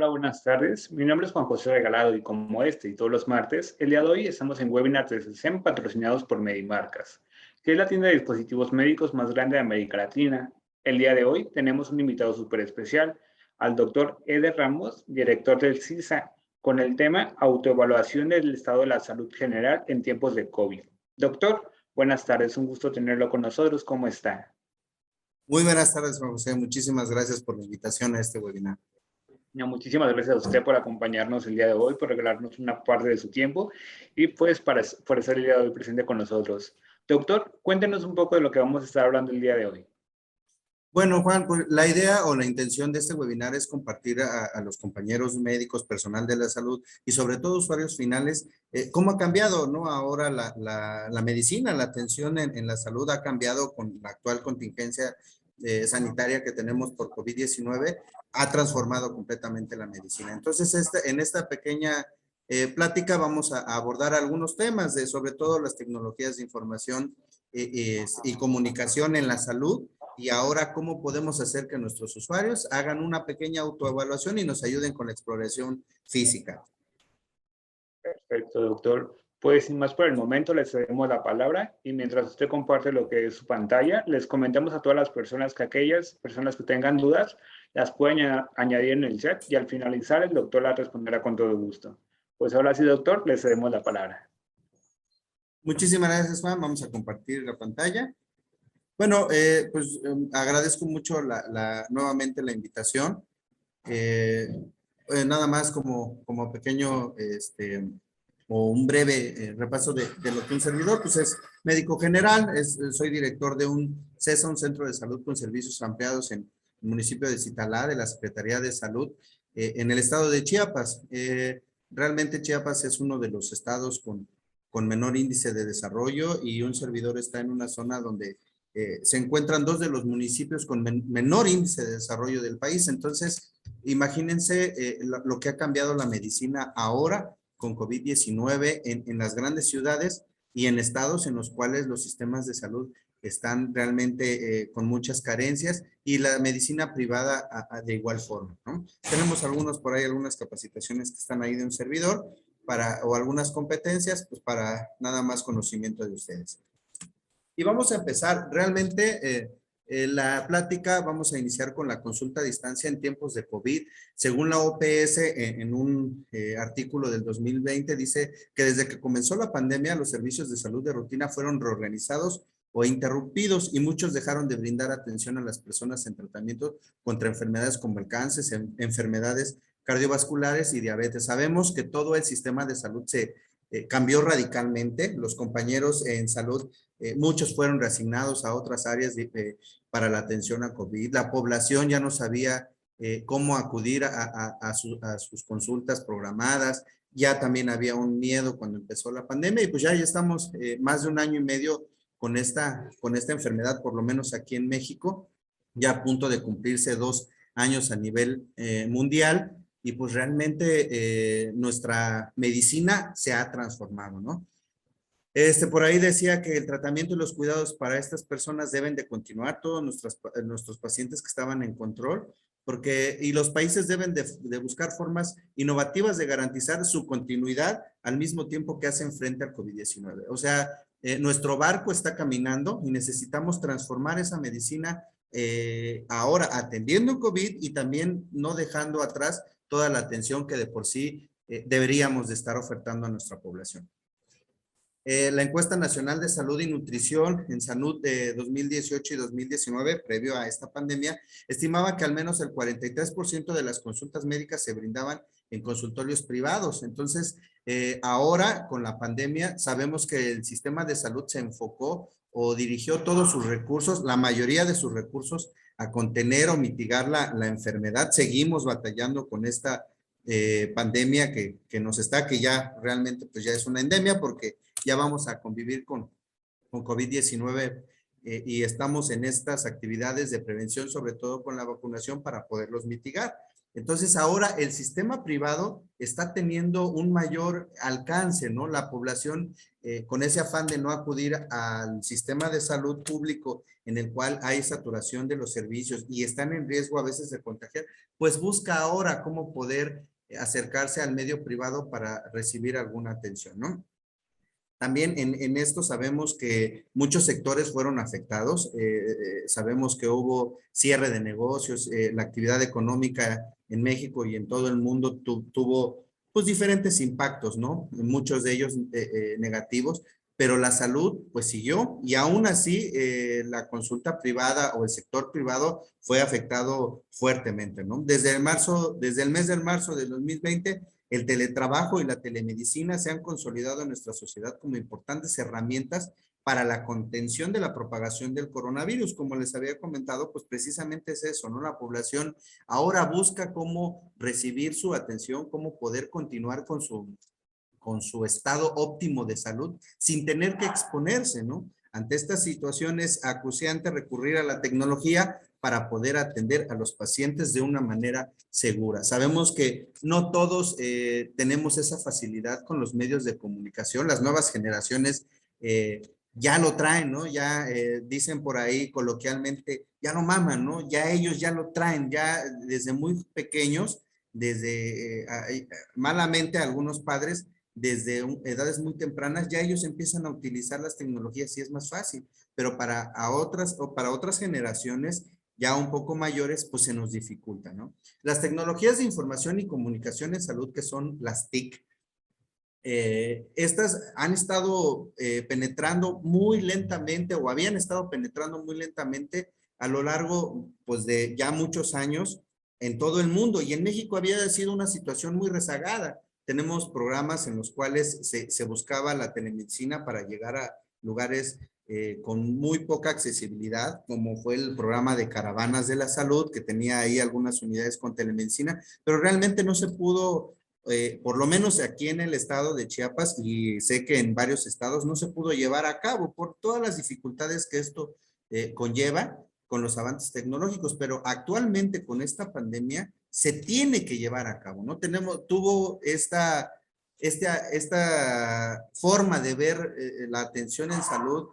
Hola, buenas tardes. Mi nombre es Juan José Regalado y como este y todos los martes, el día de hoy estamos en webinars de SESEM patrocinados por Medimarcas, que es la tienda de dispositivos médicos más grande de América Latina. El día de hoy tenemos un invitado súper especial, al doctor Eder Ramos, director del CISA, con el tema Autoevaluación del estado de la salud general en tiempos de COVID. Doctor, buenas tardes, un gusto tenerlo con nosotros. ¿Cómo está? Muy buenas tardes, Juan José. Muchísimas gracias por la invitación a este webinar. No, muchísimas gracias a usted por acompañarnos el día de hoy, por regalarnos una parte de su tiempo y pues por estar el día de hoy presente con nosotros. Doctor, cuéntenos un poco de lo que vamos a estar hablando el día de hoy. Bueno, Juan, pues la idea o la intención de este webinar es compartir a los compañeros médicos, personal de la salud y sobre todo usuarios finales, cómo ha cambiado, ¿no? Ahora la medicina, la atención en la salud ha cambiado con la actual contingencia sanitaria que tenemos por COVID-19, ha transformado completamente la medicina. Entonces, en esta pequeña plática vamos a abordar algunos temas de sobre todo las tecnologías de información y comunicación en la salud. Y ahora, ¿cómo podemos hacer que nuestros usuarios hagan una pequeña autoevaluación y nos ayuden con la exploración física? Perfecto, doctor. Pues sin más por el momento, les cedemos la palabra y mientras usted comparte lo que es su pantalla, les comentamos a todas las personas que aquellas personas que tengan dudas las pueden añadir en el chat y al finalizar el doctor las responderá con todo gusto. Pues ahora sí, doctor, les cedemos la palabra. Muchísimas gracias, Juan. Vamos a compartir la pantalla. Bueno, agradezco mucho nuevamente la invitación. Eh, Nada más como pequeño o un breve repaso de lo que un servidor, pues es médico general, soy director de un CESA, un centro de salud con servicios ampliados en el municipio de Citalá, de la Secretaría de Salud, en el estado de Chiapas. Realmente Chiapas es uno de los estados con menor índice de desarrollo y un servidor está en una zona donde se encuentran dos de los municipios con menor índice de desarrollo del país. Entonces, imagínense lo que ha cambiado la medicina ahora con COVID-19 en las grandes ciudades y en estados en los cuales los sistemas de salud están realmente con muchas carencias y la medicina privada de igual forma, ¿no? Tenemos por ahí algunas capacitaciones que están ahí de un servidor o algunas competencias, pues para nada más conocimiento de ustedes. Y vamos a empezar realmente la plática, vamos a iniciar con la consulta a distancia en tiempos de COVID. Según la OPS, en un artículo del 2020, dice que desde que comenzó la pandemia, los servicios de salud de rutina fueron reorganizados o interrumpidos y muchos dejaron de brindar atención a las personas en tratamiento contra enfermedades como el cáncer, enfermedades cardiovasculares y diabetes. Sabemos que todo el sistema de salud se cambió radicalmente. Los compañeros en salud muchos fueron reasignados a otras áreas para la atención a COVID. La población ya no sabía cómo acudir a sus consultas programadas. Ya también había un miedo cuando empezó la pandemia y pues ya estamos más de un año y medio con esta enfermedad, por lo menos aquí en México, ya a punto de cumplirse 2 años a nivel mundial y pues realmente nuestra medicina se ha transformado, ¿no? Por ahí decía que el tratamiento y los cuidados para estas personas deben de continuar, todos nuestros pacientes que estaban en control, y los países deben de buscar formas innovativas de garantizar su continuidad al mismo tiempo que hacen frente al COVID-19. O sea, nuestro barco está caminando y necesitamos transformar esa medicina ahora atendiendo COVID y también no dejando atrás toda la atención que de por sí deberíamos de estar ofertando a nuestra población. La encuesta nacional de salud y nutrición en salud de 2018 y 2019, previo a esta pandemia, estimaba que al menos el 43% de las consultas médicas se brindaban en consultorios privados. Entonces, ahora con la pandemia, sabemos que el sistema de salud se enfocó o dirigió todos sus recursos, la mayoría de sus recursos, a contener o mitigar la enfermedad. Seguimos batallando con esta pandemia que ya realmente pues ya es una endemia porque ya vamos a convivir con COVID-19 y estamos en estas actividades de prevención, sobre todo con la vacunación para poderlos mitigar. Entonces ahora el sistema privado está teniendo un mayor alcance, ¿no? La población con ese afán de no acudir al sistema de salud público en el cual hay saturación de los servicios y están en riesgo a veces de contagiar, pues busca ahora cómo poder acercarse al medio privado para recibir alguna atención, ¿no? También en esto sabemos que muchos sectores fueron afectados. Sabemos que hubo cierre de negocios, la actividad económica en México y en todo el mundo tuvo pues diferentes impactos, ¿no? Muchos de ellos negativos, pero la salud pues siguió y aún así la consulta privada o el sector privado fue afectado fuertemente, ¿no? Desde el mes de marzo del 2020 el teletrabajo y la telemedicina se han consolidado en nuestra sociedad como importantes herramientas para la contención de la propagación del coronavirus. Como les había comentado, pues precisamente es eso, ¿no? La población ahora busca cómo recibir su atención, cómo poder continuar con su estado óptimo de salud sin tener que exponerse, ¿no? Ante estas situaciones acuciante recurrir a la tecnología para poder atender a los pacientes de una manera segura. Sabemos que no todos tenemos esa facilidad con los medios de comunicación. Las nuevas generaciones ya lo traen, ¿no? Ya dicen por ahí coloquialmente, ya no maman, ¿no? Ya ellos ya lo traen, ya desde muy pequeños, desde malamente algunos padres desde edades muy tempranas, ya ellos empiezan a utilizar las tecnologías y es más fácil, pero para otras generaciones ya un poco mayores, pues se nos dificulta, ¿no? Las tecnologías de información y comunicación en salud, que son las TIC, estas han estado penetrando muy lentamente o habían estado penetrando muy lentamente a lo largo, pues, de ya muchos años en todo el mundo y en México había sido una situación muy rezagada. Tenemos programas en los cuales se buscaba la telemedicina para llegar a lugares con muy poca accesibilidad, como fue el programa de Caravanas de la Salud, que tenía ahí algunas unidades con telemedicina, pero realmente no se pudo, por lo menos aquí en el estado de Chiapas, y sé que en varios estados no se pudo llevar a cabo por todas las dificultades que esto conlleva con los avances tecnológicos, pero actualmente con esta pandemia se tiene que llevar a cabo, ¿no? Tuvo esta forma de ver la atención en salud,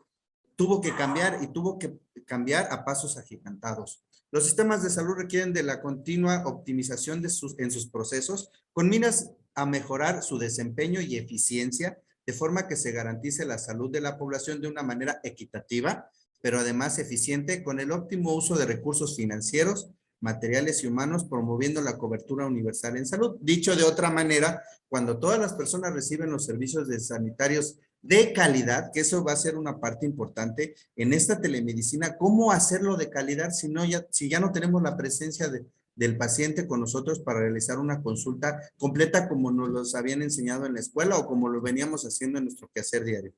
tuvo que cambiar y tuvo que cambiar a pasos agigantados. Los sistemas de salud requieren de la continua optimización en sus procesos con miras a mejorar su desempeño y eficiencia de forma que se garantice la salud de la población de una manera equitativa, pero además eficiente con el óptimo uso de recursos financieros, materiales y humanos, promoviendo la cobertura universal en salud. Dicho de otra manera, cuando todas las personas reciben los servicios sanitarios de calidad, que eso va a ser una parte importante en esta telemedicina, cómo hacerlo de calidad si ya no tenemos la presencia del paciente con nosotros para realizar una consulta completa como nos los habían enseñado en la escuela o como lo veníamos haciendo en nuestro quehacer diario,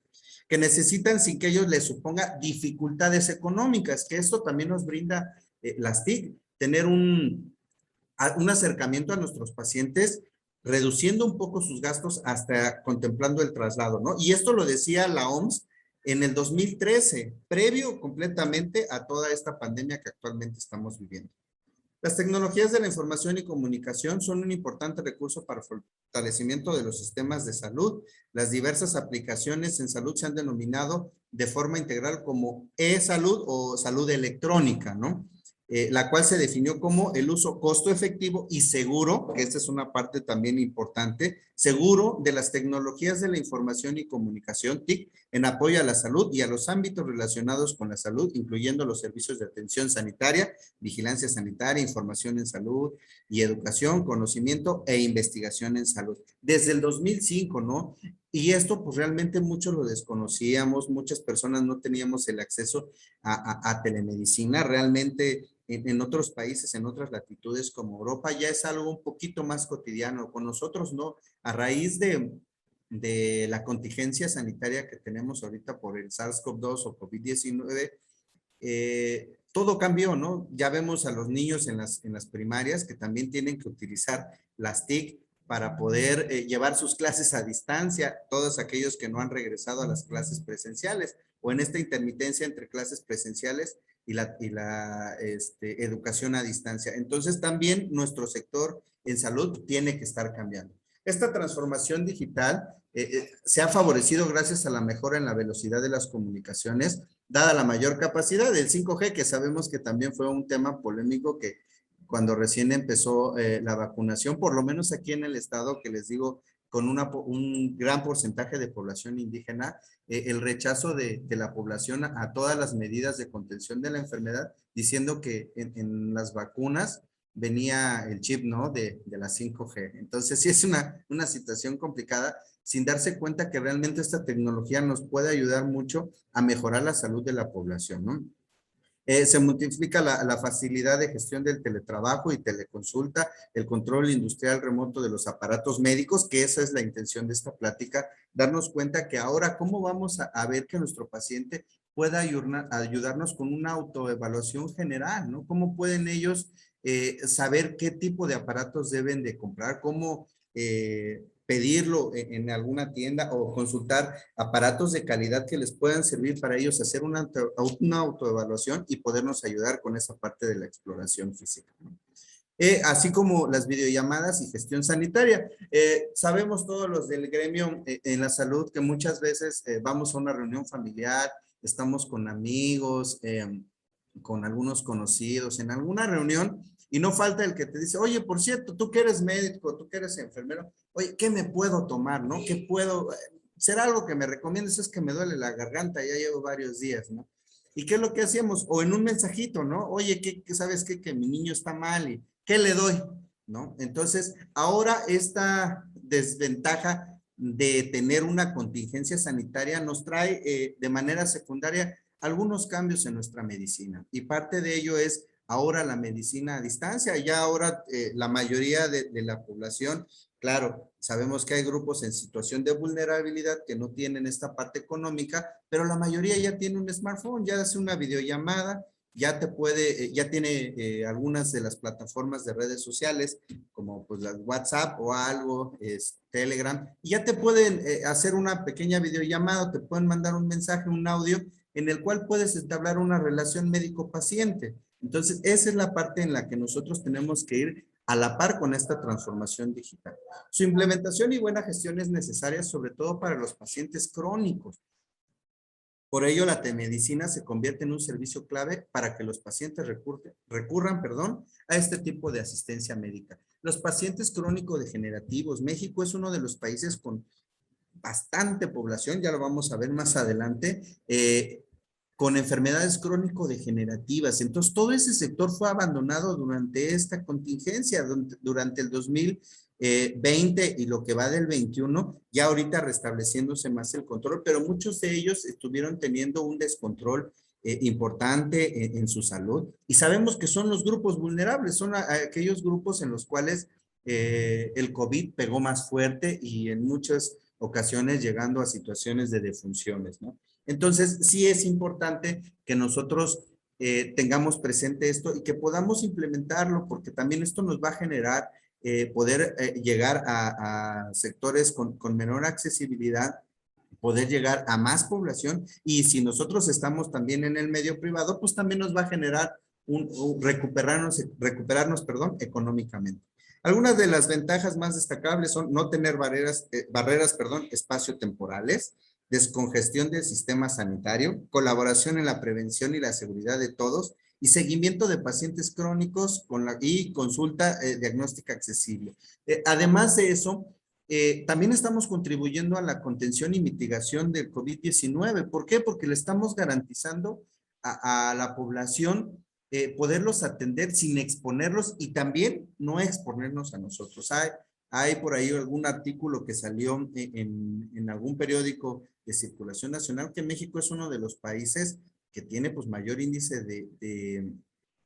que necesitan sin que ellos les suponga dificultades económicas, que esto también nos brinda las TIC, tener un acercamiento a nuestros pacientes, reduciendo un poco sus gastos hasta contemplando el traslado, ¿no? Y esto lo decía la OMS en el 2013, previo completamente a toda esta pandemia que actualmente estamos viviendo. Las tecnologías de la información y comunicación son un importante recurso para el fortalecimiento de los sistemas de salud. Las diversas aplicaciones en salud se han denominado de forma integral como e-salud o salud electrónica, ¿no? La cual se definió como el uso costo efectivo y seguro, que esta es una parte también importante, seguro de las tecnologías de la información y comunicación, TIC, en apoyo a la salud y a los ámbitos relacionados con la salud, incluyendo los servicios de atención sanitaria, vigilancia sanitaria, información en salud y educación, conocimiento e investigación en salud. Desde el 2005, ¿no? Y esto pues realmente muchos lo desconocíamos, muchas personas no teníamos el acceso a telemedicina. Realmente en otros países, en otras latitudes como Europa, ya es algo un poquito más cotidiano. Con nosotros no. A raíz de la contingencia sanitaria que tenemos ahorita por el SARS-CoV-2 o COVID-19, todo cambió, ¿no? Ya vemos a los niños en las primarias que también tienen que utilizar las TIC para poder llevar sus clases a distancia, todos aquellos que no han regresado a las clases presenciales o en esta intermitencia entre clases presenciales educación a distancia. Entonces también nuestro sector en salud tiene que estar cambiando. Esta transformación digital se ha favorecido gracias a la mejora en la velocidad de las comunicaciones, dada la mayor capacidad del 5G, que sabemos que también fue un tema polémico que cuando recién empezó la vacunación, por lo menos aquí en el estado, que les digo, con un gran porcentaje de población indígena, el rechazo de la población a todas las medidas de contención de la enfermedad, diciendo que en las vacunas venía el chip, ¿no? De la 5G. Entonces, sí es una situación complicada, sin darse cuenta que realmente esta tecnología nos puede ayudar mucho a mejorar la salud de la población, ¿no? Se multiplica la facilidad de gestión del teletrabajo y teleconsulta, el control industrial remoto de los aparatos médicos, que esa es la intención de esta plática, darnos cuenta que ahora cómo vamos a ver que nuestro paciente pueda ayudarnos con una autoevaluación general, ¿no? ¿Cómo pueden ellos saber qué tipo de aparatos deben de comprar, cómo pedirlo en alguna tienda o consultar aparatos de calidad que les puedan servir para ellos hacer una autoevaluación y podernos ayudar con esa parte de la exploración física, ¿no? Así como las videollamadas y gestión sanitaria. Sabemos todos los del gremio en la salud que muchas veces vamos a una reunión familiar, estamos con amigos, con algunos conocidos, en alguna reunión, y no falta el que te dice, oye, por cierto, tú que eres médico, tú que eres enfermero, oye, ¿qué me puedo tomar, no? ¿Qué puedo? ¿Será algo que me recomiendes? Es que me duele la garganta, ya llevo varios días, ¿no? ¿Y qué es lo que hacíamos? O en un mensajito, ¿no? Oye, ¿sabes qué? Que mi niño está mal y ¿qué le doy? ¿No? Entonces, ahora esta desventaja de tener una contingencia sanitaria nos trae de manera secundaria algunos cambios en nuestra medicina. Y parte de ello es ahora la medicina a distancia. Ya ahora la mayoría de la población, claro, sabemos que hay grupos en situación de vulnerabilidad que no tienen esta parte económica, pero la mayoría ya tiene un smartphone, ya hace una videollamada, ya te puede, ya tiene algunas de las plataformas de redes sociales, como pues las WhatsApp o algo, Telegram, y ya te pueden hacer una pequeña videollamada, te pueden mandar un mensaje, un audio, en el cual puedes entablar una relación médico-paciente. Entonces, esa es la parte en la que nosotros tenemos que ir a la par con esta transformación digital. Su implementación y buena gestión es necesaria, sobre todo para los pacientes crónicos. Por ello, la telemedicina se convierte en un servicio clave para que los pacientes recurran, a este tipo de asistencia médica. Los pacientes crónico-degenerativos. México es uno de los países con bastante población, ya lo vamos a ver más adelante, con enfermedades crónico-degenerativas. Entonces, todo ese sector fue abandonado durante esta contingencia, durante el 2020 y lo que va del 21, ya ahorita restableciéndose más el control, pero muchos de ellos estuvieron teniendo un descontrol importante en su salud. Y sabemos que son los grupos vulnerables, son aquellos grupos en los cuales el COVID pegó más fuerte y en muchas ocasiones llegando a situaciones de defunciones, ¿no? Entonces, sí es importante que nosotros tengamos presente esto y que podamos implementarlo, porque también esto nos va a generar poder llegar a sectores con menor accesibilidad, poder llegar a más población, y si nosotros estamos también en el medio privado, pues también nos va a generar recuperarnos, perdón, económicamente. Algunas de las ventajas más destacables son no tener barreras, espaciotemporales, descongestión del sistema sanitario, colaboración en la prevención y la seguridad de todos, y seguimiento de pacientes crónicos y consulta diagnóstica accesible. Además de eso, también estamos contribuyendo a la contención y mitigación del COVID-19. ¿Por qué? Porque le estamos garantizando a la población poderlos atender sin exponerlos y también no exponernos a nosotros. Hay por ahí algún artículo que salió en algún periódico de circulación nacional que México es uno de los países que tiene pues mayor índice de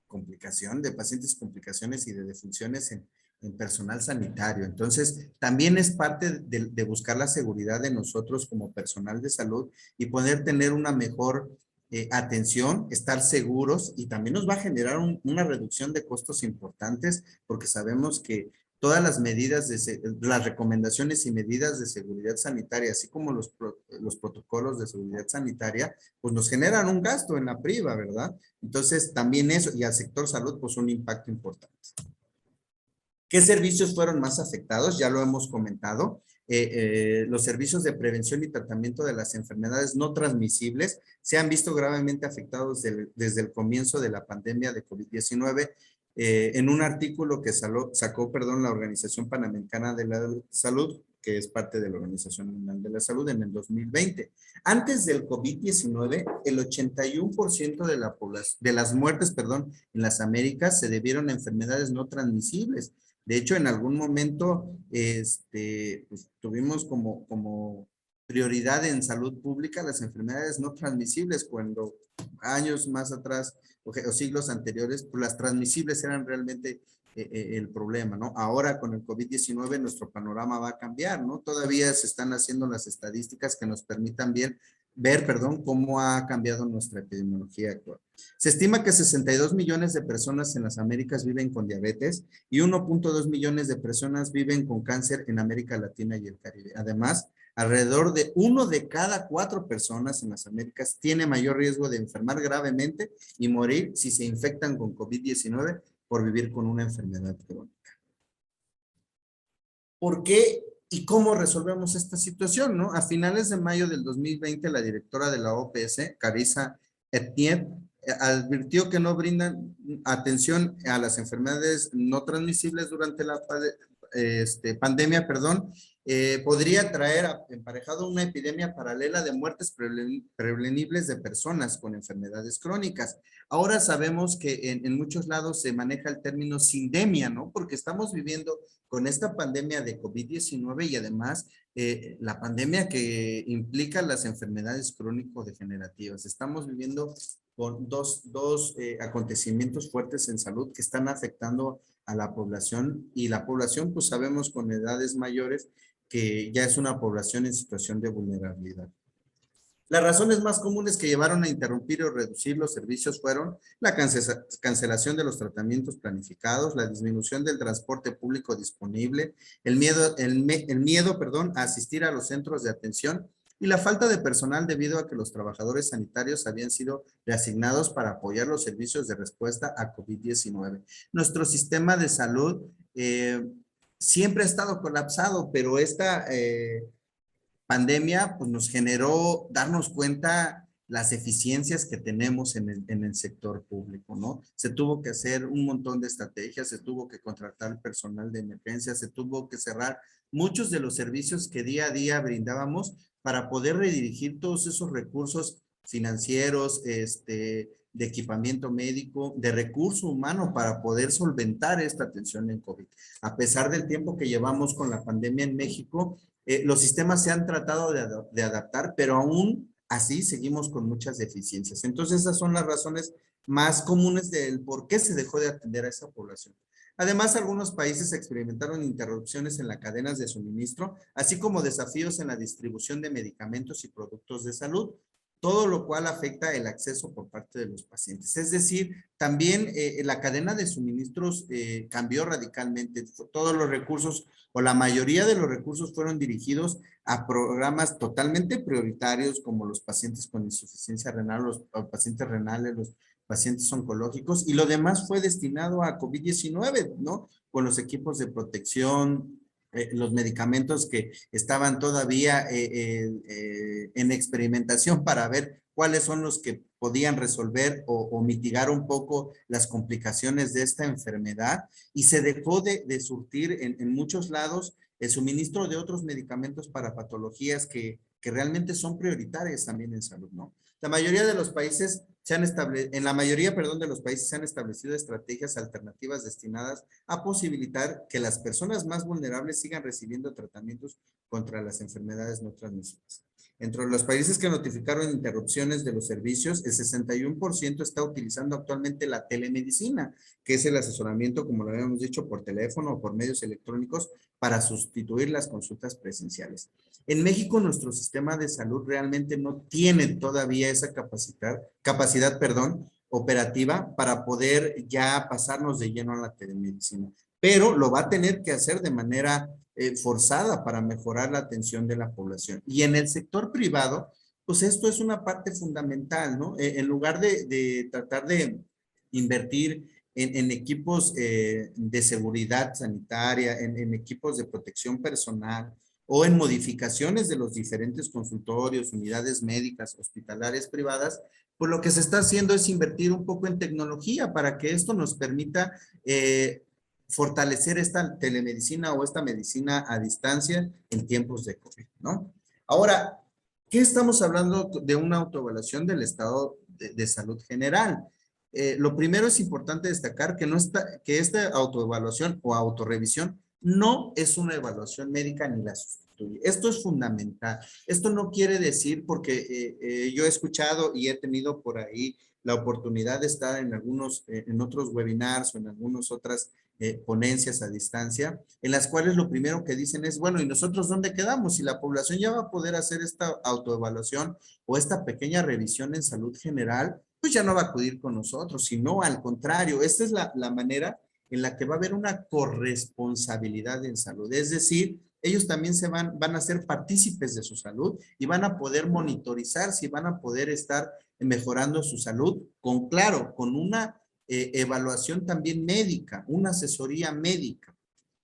complicación, de pacientes complicaciones y de defunciones en personal sanitario. Entonces, también es parte de buscar la seguridad de nosotros como personal de salud y poder tener una mejor atención, estar seguros, y también nos va a generar una reducción de costos importantes, porque sabemos que todas las medidas, las recomendaciones y medidas de seguridad sanitaria, así como los protocolos de seguridad sanitaria, pues nos generan un gasto en la priva, ¿verdad? Entonces, también eso, y al sector salud, pues un impacto importante. ¿Qué servicios fueron más afectados? Ya lo hemos comentado. Los servicios de prevención y tratamiento de las enfermedades no transmisibles se han visto gravemente afectados desde el comienzo de la pandemia de COVID-19. En un artículo que sacó, la Organización Panamericana de la Salud, que es parte de la Organización Mundial de la Salud, en el 2020. Antes del COVID-19, el 81% de las muertes, en las Américas se debieron a enfermedades no transmisibles. De hecho, en algún momento pues, tuvimos como prioridad en salud pública las enfermedades no transmisibles, cuando años más atrás o siglos anteriores, pues las transmisibles eran realmente el problema, ¿no? Ahora con el COVID-19 nuestro panorama va a cambiar, ¿no? Todavía se están haciendo las estadísticas que nos permitan ver, cómo ha cambiado nuestra epidemiología actual. Se estima que 62 millones de personas en las Américas viven con diabetes y 1.2 millones de personas viven con cáncer en América Latina y el Caribe. Además, alrededor de 1 de cada 4 personas en las Américas tiene mayor riesgo de enfermar gravemente y morir si se infectan con COVID-19 por vivir con una enfermedad crónica. ¿Por qué y cómo resolvemos esta situación, no? A finales de mayo del 2020, la directora de la OPS, Carissa Etienne, advirtió que no brindan atención a las enfermedades no transmisibles durante la pandemia, podría traer emparejado una epidemia paralela de muertes prevenibles de personas con enfermedades crónicas. Ahora sabemos que en muchos lados se maneja el término sindemia, ¿no? Porque estamos viviendo con esta pandemia de COVID-19 y además la pandemia que implica las enfermedades crónico-degenerativas. Estamos viviendo con dos acontecimientos fuertes en salud que están afectando a la población, y la población, pues sabemos, con edades mayores, que ya es una población en situación de vulnerabilidad. Las razones más comunes que llevaron a interrumpir o reducir los servicios fueron la cancelación de los tratamientos planificados, la disminución del transporte público disponible, el miedo, a asistir a los centros de atención y la falta de personal debido a que los trabajadores sanitarios habían sido reasignados para apoyar los servicios de respuesta a COVID-19. Nuestro sistema de salud siempre ha estado colapsado, pero esta pandemia pues nos generó darnos cuenta las eficiencias que tenemos en el sector público, ¿no? Se tuvo que hacer un montón de estrategias, se tuvo que contratar personal de emergencia, se tuvo que cerrar muchos de los servicios que día a día brindábamos para poder redirigir todos esos recursos financieros, de equipamiento médico, de recurso humano para poder solventar esta atención en COVID. A pesar del tiempo que llevamos con la pandemia en México, los sistemas se han tratado de adaptar, pero aún así seguimos con muchas deficiencias. Entonces, esas son las razones más comunes del por qué se dejó de atender a esa población. Además, algunos países experimentaron interrupciones en las cadenas de suministro, así como desafíos en la distribución de medicamentos y productos de salud, todo lo cual afecta el acceso por parte de los pacientes. Es decir, también la cadena de suministros cambió radicalmente. Todos los recursos o la mayoría de los recursos fueron dirigidos a programas totalmente prioritarios como los pacientes con insuficiencia renal, los pacientes renales, los pacientes oncológicos, y lo demás fue destinado a COVID-19, ¿no? Con los equipos de protección, los medicamentos que estaban todavía en experimentación para ver cuáles son los que podían resolver o mitigar un poco las complicaciones de esta enfermedad, y se dejó de surtir en muchos lados el suministro de otros medicamentos para patologías que realmente son prioritarias también en salud, ¿no? La mayoría de los países en la mayoría, de los países se han establecido estrategias alternativas destinadas a posibilitar que las personas más vulnerables sigan recibiendo tratamientos contra las enfermedades no transmisibles. Entre los países que notificaron interrupciones de los servicios, el 61% está utilizando actualmente la telemedicina, que es el asesoramiento, como lo habíamos dicho, por teléfono o por medios electrónicos para sustituir las consultas presenciales. En México, nuestro sistema de salud realmente no tiene todavía esa capacidad, operativa para poder ya pasarnos de lleno a la telemedicina. pero lo va a tener que hacer de manera forzada para mejorar la atención de la población. Y en el sector privado, pues esto es una parte fundamental, ¿no? En lugar de tratar de invertir en equipos de seguridad sanitaria, en equipos de protección personal o en modificaciones de los diferentes consultorios, unidades médicas, hospitalarias privadas, pues lo que se está haciendo es invertir un poco en tecnología para que esto nos permita fortalecer esta telemedicina o esta medicina a distancia en tiempos de COVID, ¿no? Ahora, ¿qué estamos hablando de una autoevaluación del estado de salud general? Lo primero es importante destacar que, no está, que esta autoevaluación o autorrevisión no es una evaluación médica ni la sustituye. Esto es fundamental. Esto no quiere decir, porque yo he escuchado y he tenido por ahí la oportunidad de estar en algunos, en otros webinars o en algunas otras ponencias a distancia, en las cuales lo primero que dicen es, bueno, ¿y nosotros dónde quedamos? Si la población ya va a poder hacer esta autoevaluación o esta pequeña revisión en salud general, pues ya no va a acudir con nosotros, sino al contrario, esta es la manera en la que va a haber una corresponsabilidad en salud. Es decir, ellos también van a ser partícipes de su salud y van a poder monitorizar si van a poder estar mejorando su salud con, claro, con una evaluación también médica, una asesoría médica,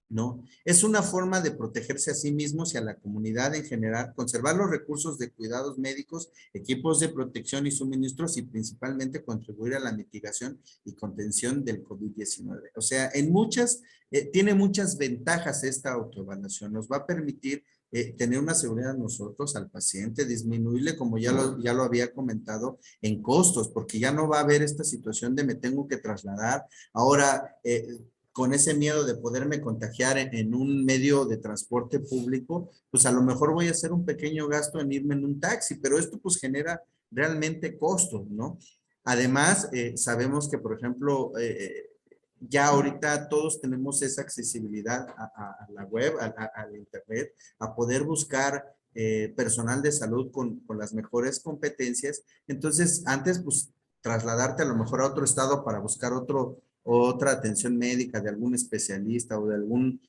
¿no? Es una forma de protegerse a sí mismos y a la comunidad en general, conservar los recursos de cuidados médicos, equipos de protección y suministros y principalmente contribuir a la mitigación y contención del COVID-19. O sea, tiene muchas ventajas esta autoevaluación. Nos va a permitir tener una seguridad nosotros al paciente, disminuirle, como ya lo había comentado, en costos, porque ya no va a haber esta situación de me tengo que trasladar. Ahora, con ese miedo de poderme contagiar en un medio de transporte público, pues a lo mejor voy a hacer un pequeño gasto en irme en un taxi, pero esto pues genera realmente costo, ¿no? Además, sabemos que, por ejemplo, ya ahorita todos tenemos esa accesibilidad a la web, al internet, a poder buscar personal de salud con las mejores competencias. Entonces, antes, pues, trasladarte a lo mejor a otro estado para buscar otra atención médica de algún especialista o de algún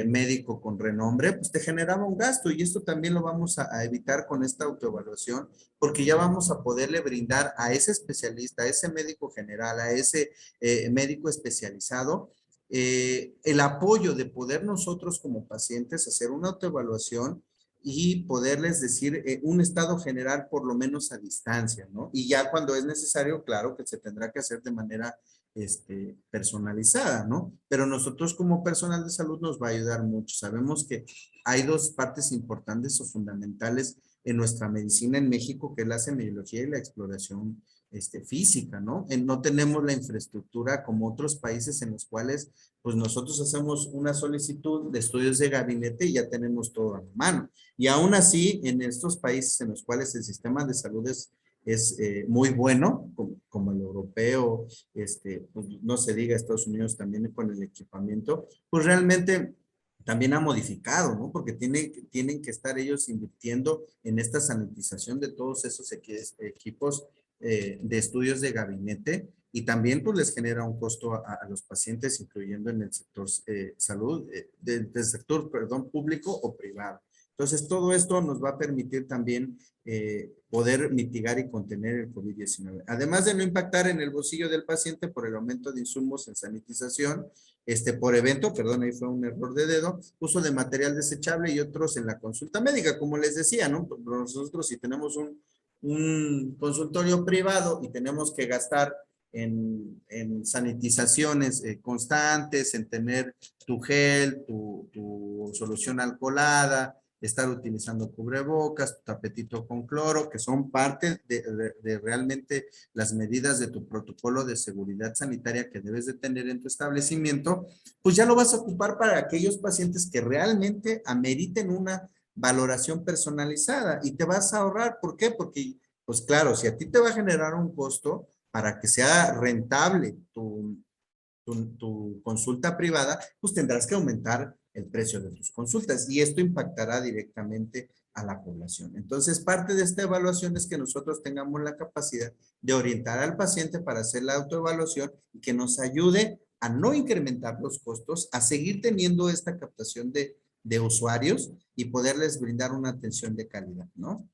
médico con renombre, pues te generaba un gasto y esto también lo vamos a evitar con esta autoevaluación porque ya vamos a poderle brindar a ese especialista, a ese médico general, a ese médico especializado, el apoyo de poder nosotros como pacientes hacer una autoevaluación y poderles decir un estado general por lo menos a distancia, ¿no? Y ya cuando es necesario, claro que se tendrá que hacer de manera personalizada, ¿no? Pero nosotros como personal de salud nos va a ayudar mucho. Sabemos que hay dos partes importantes o fundamentales en nuestra medicina en México, que es la semiología y la exploración física, ¿no? No tenemos la infraestructura como otros países en los cuales, pues nosotros hacemos una solicitud de estudios de gabinete y ya tenemos todo a la mano. Y aún así, en estos países en los cuales el sistema de salud es muy bueno, como el europeo, pues no se diga Estados Unidos también con el equipamiento, pues realmente también ha modificado, ¿no? Porque tienen que estar ellos invirtiendo en esta sanitización de todos esos equipos de estudios de gabinete y también pues les genera un costo a los pacientes, incluyendo en el sector salud, del sector, perdón, público o privado. Entonces, todo esto nos va a permitir también poder mitigar y contener el COVID-19. Además de no impactar en el bolsillo del paciente por el aumento de insumos en sanitización, por evento, perdón, ahí fue un error de dedo, uso de material desechable y otros en la consulta médica, como les decía, ¿no? Nosotros si tenemos un consultorio privado y tenemos que gastar en sanitizaciones constantes, en tener tu gel, tu solución alcoholada, estar utilizando cubrebocas, tu tapetito con cloro, que son parte de realmente las medidas de tu protocolo de seguridad sanitaria que debes de tener en tu establecimiento, pues ya lo vas a ocupar para aquellos pacientes que realmente ameriten una valoración personalizada y te vas a ahorrar. ¿Por qué? Porque, pues claro, si a ti te va a generar un costo para que sea rentable tu consulta privada, pues tendrás que aumentar el precio de tus consultas y esto impactará directamente a la población. Entonces, parte de esta evaluación es que nosotros tengamos la capacidad de orientar al paciente para hacer la autoevaluación y que nos ayude a no incrementar los costos, a seguir teniendo esta captación de usuarios y poderles brindar una atención de calidad, ¿no?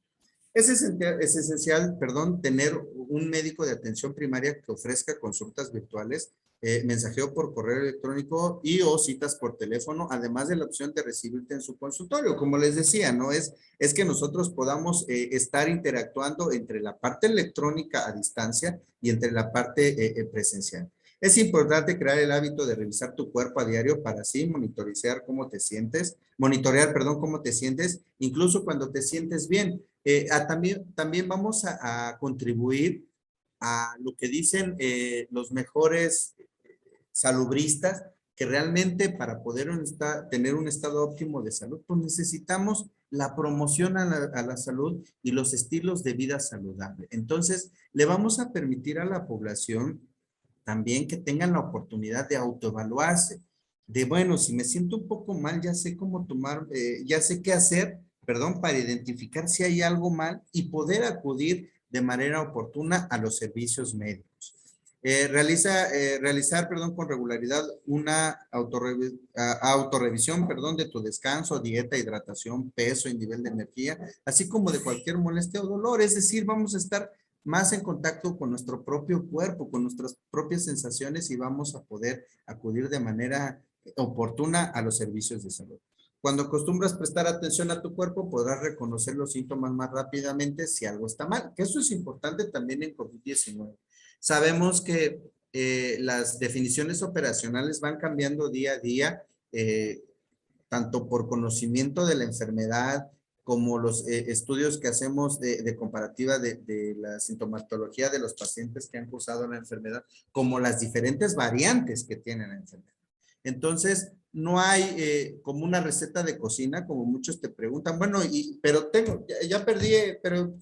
Es esencial, perdón, tener un médico de atención primaria que ofrezca consultas virtuales, mensajeo por correo electrónico y o citas por teléfono, además de la opción de recibirte en su consultorio. Como les decía, ¿no? Es que nosotros podamos estar interactuando entre la parte electrónica a distancia y entre la parte presencial. Es importante crear el hábito de revisar tu cuerpo a diario para así monitorear, perdón, cómo te sientes, incluso cuando te sientes bien. También vamos a contribuir a lo que dicen los mejores salubristas, que realmente para poder tener un estado óptimo de salud, pues necesitamos la promoción a la salud y los estilos de vida saludable. Entonces, le vamos a permitir a la población también que tengan la oportunidad de autoevaluarse, de bueno, si me siento un poco mal, ya sé cómo tomar, ya sé qué hacer, perdón, para identificar si hay algo mal y poder acudir de manera oportuna a los servicios médicos. Realizar, perdón, con regularidad una autorrevisión, perdón, de tu descanso, dieta, hidratación, peso y nivel de energía, así como de cualquier molestia o dolor. Es decir, vamos a estar más en contacto con nuestro propio cuerpo, con nuestras propias sensaciones y vamos a poder acudir de manera oportuna a los servicios de salud. Cuando acostumbras prestar atención a tu cuerpo, podrás reconocer los síntomas más rápidamente si algo está mal, que eso es importante también en COVID-19. Sabemos que las definiciones operacionales van cambiando día a día, tanto por conocimiento de la enfermedad, como los estudios que hacemos de comparativa de la sintomatología de los pacientes que han cursado la enfermedad, como las diferentes variantes que tienen la enfermedad. Entonces, no hay como una receta de cocina, como muchos te preguntan, bueno, pero ya perdí, pero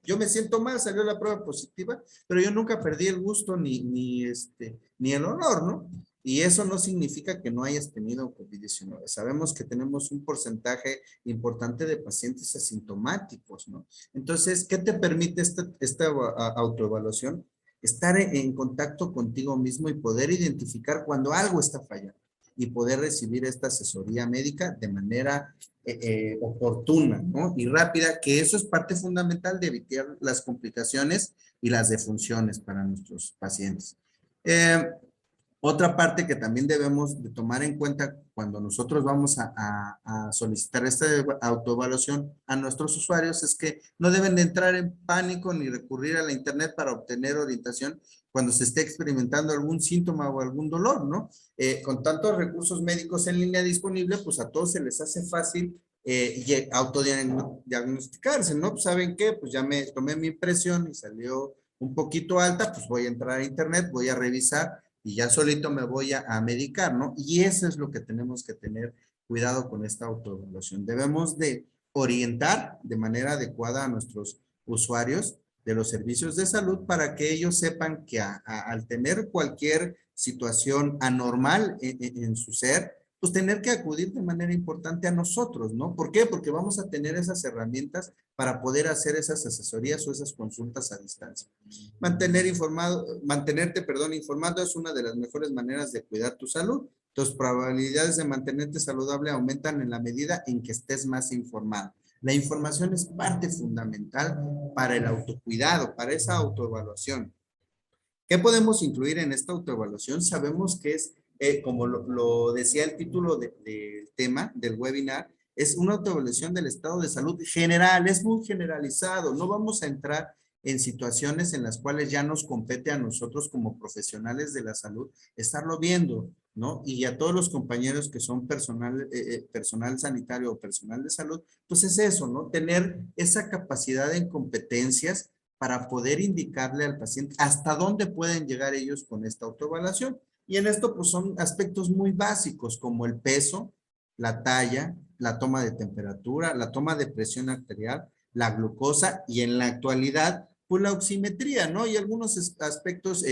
yo me siento mal, salió la prueba positiva, pero yo nunca perdí el gusto ni el olor, ¿no? Y eso no significa que no hayas tenido COVID-19. Sabemos que tenemos un porcentaje importante de pacientes asintomáticos, ¿no? Entonces, ¿qué te permite esta autoevaluación? Estar en contacto contigo mismo y poder identificar cuando algo está fallando y poder recibir esta asesoría médica de manera oportuna, ¿no? Y rápida, que eso es parte fundamental de evitar las complicaciones y las defunciones para nuestros pacientes. Otra parte que también debemos de tomar en cuenta cuando nosotros vamos a solicitar esta autoevaluación a nuestros usuarios es que no deben de entrar en pánico ni recurrir a la internet para obtener orientación cuando se esté experimentando algún síntoma o algún dolor, ¿no? Con tantos recursos médicos en línea disponibles, pues a todos se les hace fácil autodiagnosticarse, ¿no? Pues, ¿saben qué? Pues ya me tomé mi impresión y salió un poquito alta, pues voy a entrar a internet, voy a revisar y ya solito me voy a medicar, ¿no? Y eso es lo que tenemos que tener cuidado con esta autoevaluación. Debemos de orientar de manera adecuada a nuestros usuarios de los servicios de salud para que ellos sepan que al tener cualquier situación anormal en su ser, pues tener que acudir de manera importante a nosotros, ¿no? ¿Por qué? Porque vamos a tener esas herramientas para poder hacer esas asesorías o esas consultas a distancia. Mantenerte, perdón, informado es una de las mejores maneras de cuidar tu salud. Tus probabilidades de mantenerte saludable aumentan en la medida en que estés más informado. La información es parte fundamental para el autocuidado, para esa autoevaluación. ¿Qué podemos incluir en esta autoevaluación? Sabemos que es, como lo decía el título del tema del webinar, es una autoevaluación del estado de salud general, es muy generalizado. No vamos a entrar en situaciones en las cuales ya nos compete a nosotros como profesionales de la salud estarlo viendo, ¿no? Y a todos los compañeros que son personal sanitario o personal de salud, pues es eso, ¿no? Tener esa capacidad en competencias para poder indicarle al paciente hasta dónde pueden llegar ellos con esta autoevaluación. Y en esto pues son aspectos muy básicos como el peso, la talla, la toma de temperatura, la toma de presión arterial, la glucosa y en la actualidad pues la oximetría, ¿no? Y algunos aspectos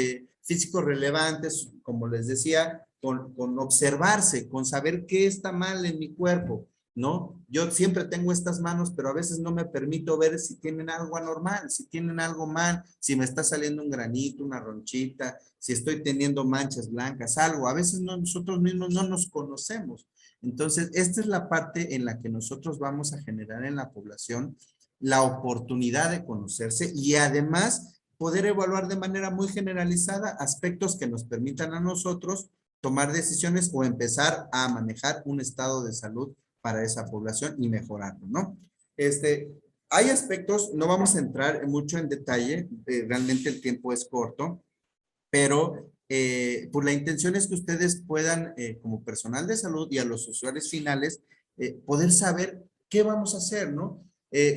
físicos relevantes, como les decía, con observarse, con saber qué está mal en mi cuerpo. ¿no? Yo siempre tengo estas manos, pero a veces no me permito ver si tienen algo anormal, si tienen algo mal, si me está saliendo un granito, una ronchita, si estoy teniendo manchas blancas, algo. A veces nosotros mismos no nos conocemos. Entonces, esta es la parte en la que nosotros vamos a generar en la población la oportunidad de conocerse y además poder evaluar de manera muy generalizada aspectos que nos permitan a nosotros tomar decisiones o empezar a manejar un estado de salud para esa población y mejorarlo, ¿no? Hay aspectos, no vamos a entrar mucho en detalle, realmente el tiempo es corto, pero pues la intención es que ustedes puedan, como personal de salud y a los usuarios finales, poder saber qué vamos a hacer, ¿no?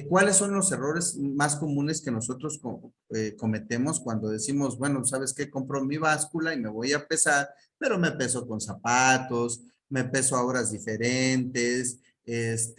¿Cuáles son los errores más comunes que nosotros cometemos cuando decimos, bueno, ¿sabes qué? Compro mi báscula y me voy a pesar, pero me peso con zapatos, me peso a horas diferentes,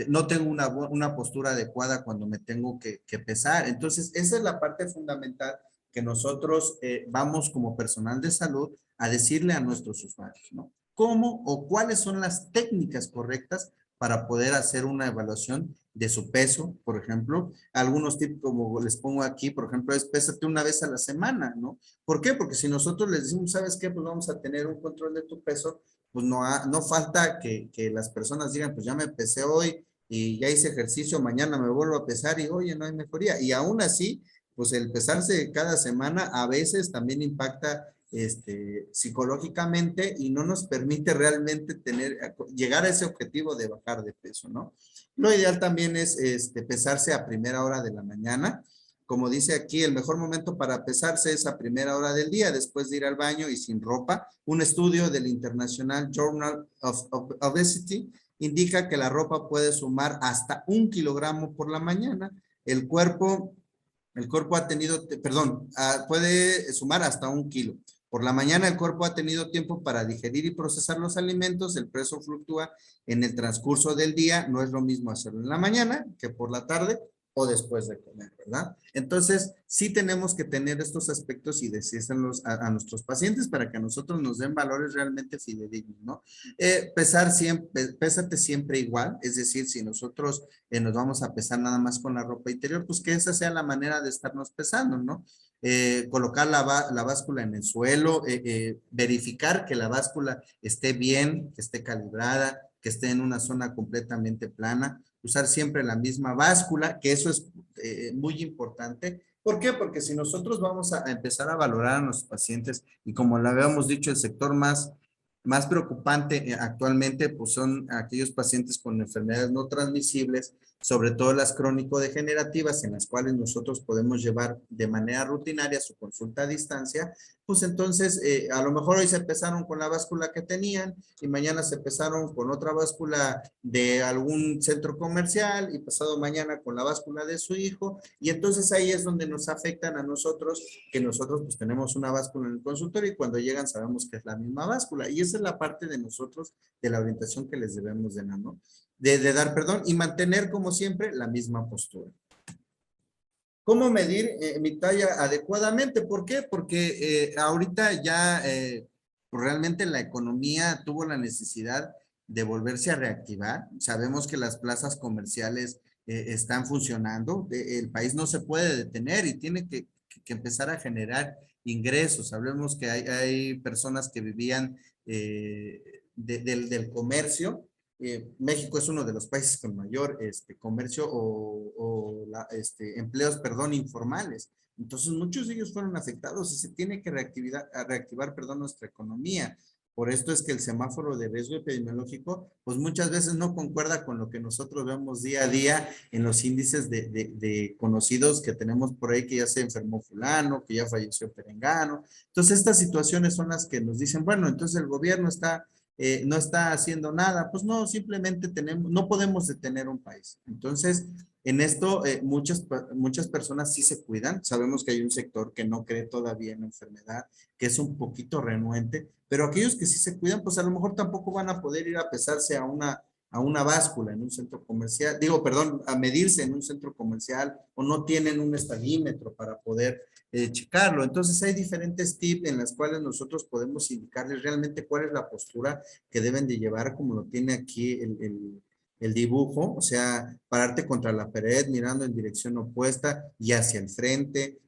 no tengo una postura adecuada cuando me tengo que pesar. Entonces, esa es la parte fundamental que nosotros vamos como personal de salud a decirle a nuestros usuarios, ¿no? ¿Cómo o cuáles son las técnicas correctas para poder hacer una evaluación de su peso, por ejemplo? Algunos tips, como les pongo aquí, por ejemplo, es pésate una vez a la semana, ¿no? ¿Por qué? Porque si nosotros les decimos, ¿sabes qué? Pues vamos a tener un control de tu peso, pues no falta que las personas digan, pues ya me pesé hoy y ya hice ejercicio, mañana me vuelvo a pesar y oye, no hay mejoría. Y aún así, pues el pesarse cada semana a veces también impacta psicológicamente y no nos permite realmente llegar a ese objetivo de bajar de peso, ¿no? Lo ideal también es pesarse a primera hora de la mañana. Como dice aquí, el mejor momento para pesarse es a primera hora del día, después de ir al baño y sin ropa. Un estudio del International Journal of Obesity indica que la ropa puede sumar hasta 1 kilogramo por la mañana. El cuerpo ha tenido, perdón, puede sumar hasta 1 kilo. Por la mañana el cuerpo ha tenido tiempo para digerir y procesar los alimentos, el peso fluctúa en el transcurso del día, no es lo mismo hacerlo en la mañana que por la tarde o después de comer, ¿verdad? Entonces, sí tenemos que tener estos aspectos y decírselos a nuestros pacientes para que a nosotros nos den valores realmente fidedignos, ¿no? Pesar siempre, pésate siempre igual, es decir, si nosotros nos vamos a pesar nada más con la ropa interior, pues que esa sea la manera de estarnos pesando, ¿no? Colocar la báscula en el suelo, verificar que la báscula esté bien, que esté calibrada, que esté en una zona completamente plana, usar siempre la misma báscula, que eso es muy importante. ¿Por qué? Porque si nosotros vamos a empezar a valorar a nuestros pacientes y como lo habíamos dicho, el sector más preocupante actualmente pues son aquellos pacientes con enfermedades no transmisibles, sobre todo las crónico-degenerativas, en las cuales nosotros podemos llevar de manera rutinaria su consulta a distancia, pues entonces a lo mejor hoy se empezaron con la báscula que tenían y mañana se empezaron con otra báscula de algún centro comercial y pasado mañana con la báscula de su hijo y entonces ahí es donde nos afectan a nosotros, que nosotros pues tenemos una báscula en el consultorio y cuando llegan sabemos que es la misma báscula y esa es la parte de nosotros de la orientación que les debemos de dar, ¿no? De dar, perdón, y mantener como siempre la misma postura. ¿Cómo medir mi talla adecuadamente? ¿Por qué? Porque ahorita ya realmente la economía tuvo la necesidad de volverse a reactivar. Sabemos que las plazas comerciales están funcionando. El país no se puede detener y tiene que empezar a generar ingresos. Hablemos que hay personas que vivían del comercio. México es uno de los países con mayor comercio empleos, perdón, informales. Entonces, muchos de ellos fueron afectados y se tiene que reactivar, perdón, nuestra economía. Por esto es que el semáforo de riesgo epidemiológico, pues muchas veces no concuerda con lo que nosotros vemos día a día en los índices de conocidos que tenemos por ahí, que ya se enfermó fulano, que ya falleció perengano. Entonces, estas situaciones son las que nos dicen, bueno, entonces el gobierno no está haciendo nada, pues no, simplemente no podemos detener un país. Entonces, en esto muchas personas sí se cuidan, sabemos que hay un sector que no cree todavía en la enfermedad, que es un poquito renuente, pero aquellos que sí se cuidan, pues a lo mejor tampoco van a poder ir a pesarse a una báscula en un centro comercial, digo, perdón, a medirse en un centro comercial o no tienen un estadímetro para poder checarlo. Entonces hay diferentes tips en las cuales nosotros podemos indicarles realmente cuál es la postura que deben de llevar, como lo tiene aquí el dibujo, o sea, pararte contra la pared, mirando en dirección opuesta y hacia el frente,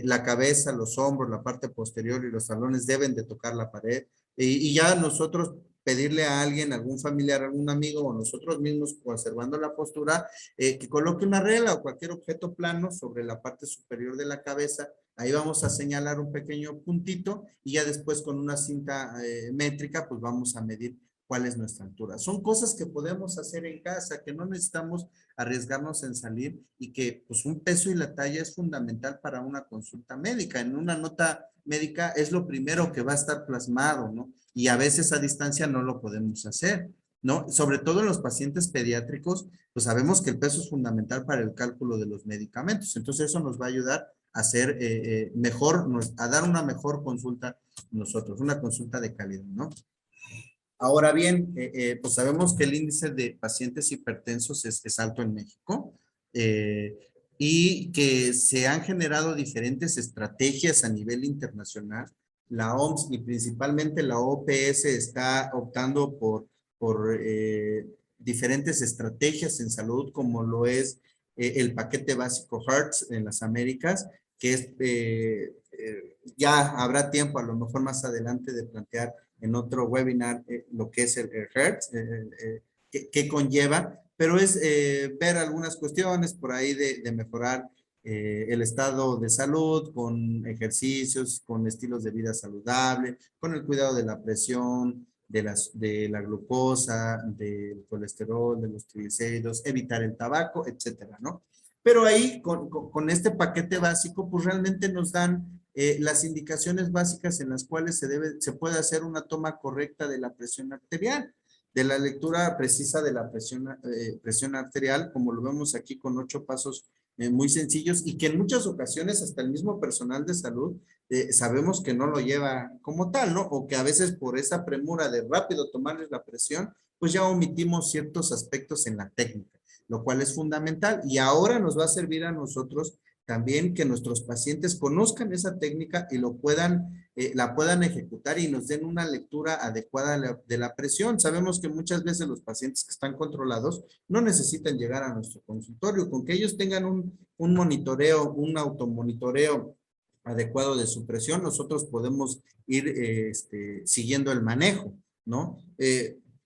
la cabeza, los hombros, la parte posterior y los talones deben de tocar la pared. Y ya nosotros pedirle a alguien, algún familiar, algún amigo o nosotros mismos, conservando la postura, que coloque una regla o cualquier objeto plano sobre la parte superior de la cabeza. Ahí vamos a señalar un pequeño puntito y ya después con una cinta métrica, pues vamos a medir cuál es nuestra altura. Son cosas que podemos hacer en casa, que no necesitamos arriesgarnos en salir y que pues un peso y la talla es fundamental para una consulta médica. En una nota médica es lo primero que va a estar plasmado, ¿no? Y a veces a distancia no lo podemos hacer, ¿no? Sobre todo en los pacientes pediátricos, pues sabemos que el peso es fundamental para el cálculo de los medicamentos. Entonces eso nos va a ayudar a hacer mejor, a dar una mejor consulta nosotros, una consulta de calidad, ¿no? Ahora bien, pues sabemos que el índice de pacientes hipertensos es alto en México y que se han generado diferentes estrategias a nivel internacional. La OMS y principalmente la OPS está optando por diferentes estrategias en salud, como lo es el paquete básico HERTZ en las Américas, que es, ya habrá tiempo a lo mejor más adelante de plantear en otro webinar lo que es el HERTZ, qué conlleva, pero es ver algunas cuestiones por ahí de mejorar el estado de salud con ejercicios, con estilos de vida saludable, con el cuidado de la presión, de la glucosa, del colesterol, de los triglicéridos, evitar el tabaco, etcétera, ¿no? Pero ahí con este paquete básico, pues realmente nos dan las indicaciones básicas en las cuales se puede hacer una toma correcta de la presión arterial, de la lectura precisa de la presión arterial, como lo vemos aquí con 8 pasos muy sencillos y que en muchas ocasiones hasta el mismo personal de salud sabemos que no lo lleva como tal, ¿no? O que a veces por esa premura de rápido tomarles la presión, pues ya omitimos ciertos aspectos en la técnica, lo cual es fundamental y ahora nos va a servir a nosotros también que nuestros pacientes conozcan esa técnica y la puedan ejecutar y nos den una lectura adecuada de la presión. Sabemos que muchas veces los pacientes que están controlados no necesitan llegar a nuestro consultorio, con que ellos tengan un monitoreo, un automonitoreo adecuado de su presión, nosotros podemos ir siguiendo el manejo, ¿no?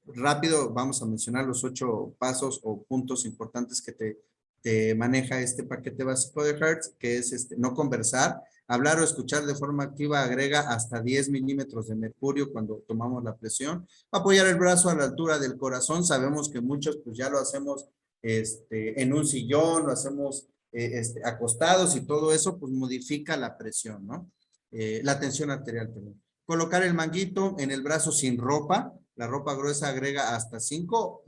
Rápido vamos a mencionar los 8 pasos o puntos importantes que te maneja este paquete básico de Hertz, que es no conversar, hablar o escuchar de forma activa agrega hasta 10 milímetros de mercurio cuando tomamos la presión, apoyar el brazo a la altura del corazón, sabemos que muchos pues ya lo hacemos en un sillón, lo hacemos acostados y todo eso pues modifica la presión, ¿no? La tensión arterial, perdón. Colocar el manguito en el brazo sin ropa, la ropa gruesa agrega hasta 5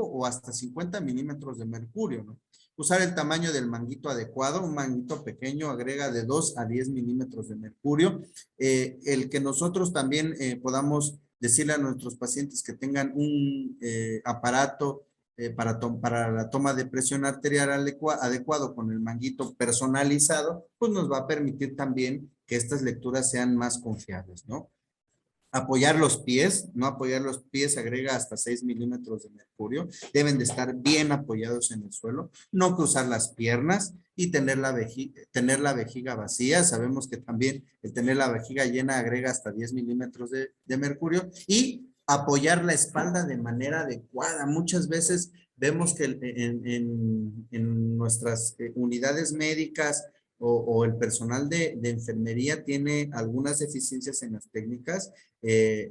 o hasta 50 milímetros de mercurio, ¿no? Usar el tamaño del manguito adecuado, un manguito pequeño agrega de 2 a 10 milímetros de mercurio. El que nosotros también podamos decirle a nuestros pacientes que tengan un aparato para la toma de presión arterial adecuado con el manguito personalizado, pues nos va a permitir también que estas lecturas sean más confiables, ¿no? Apoyar los pies, no apoyar los pies agrega hasta 6 milímetros de mercurio, deben de estar bien apoyados en el suelo, no cruzar las piernas y tener la vejiga vacía, sabemos que también el tener la vejiga llena agrega hasta 10 milímetros de mercurio y apoyar la espalda de manera adecuada. Muchas veces vemos que en nuestras unidades médicas o el personal de enfermería tiene algunas deficiencias en las técnicas.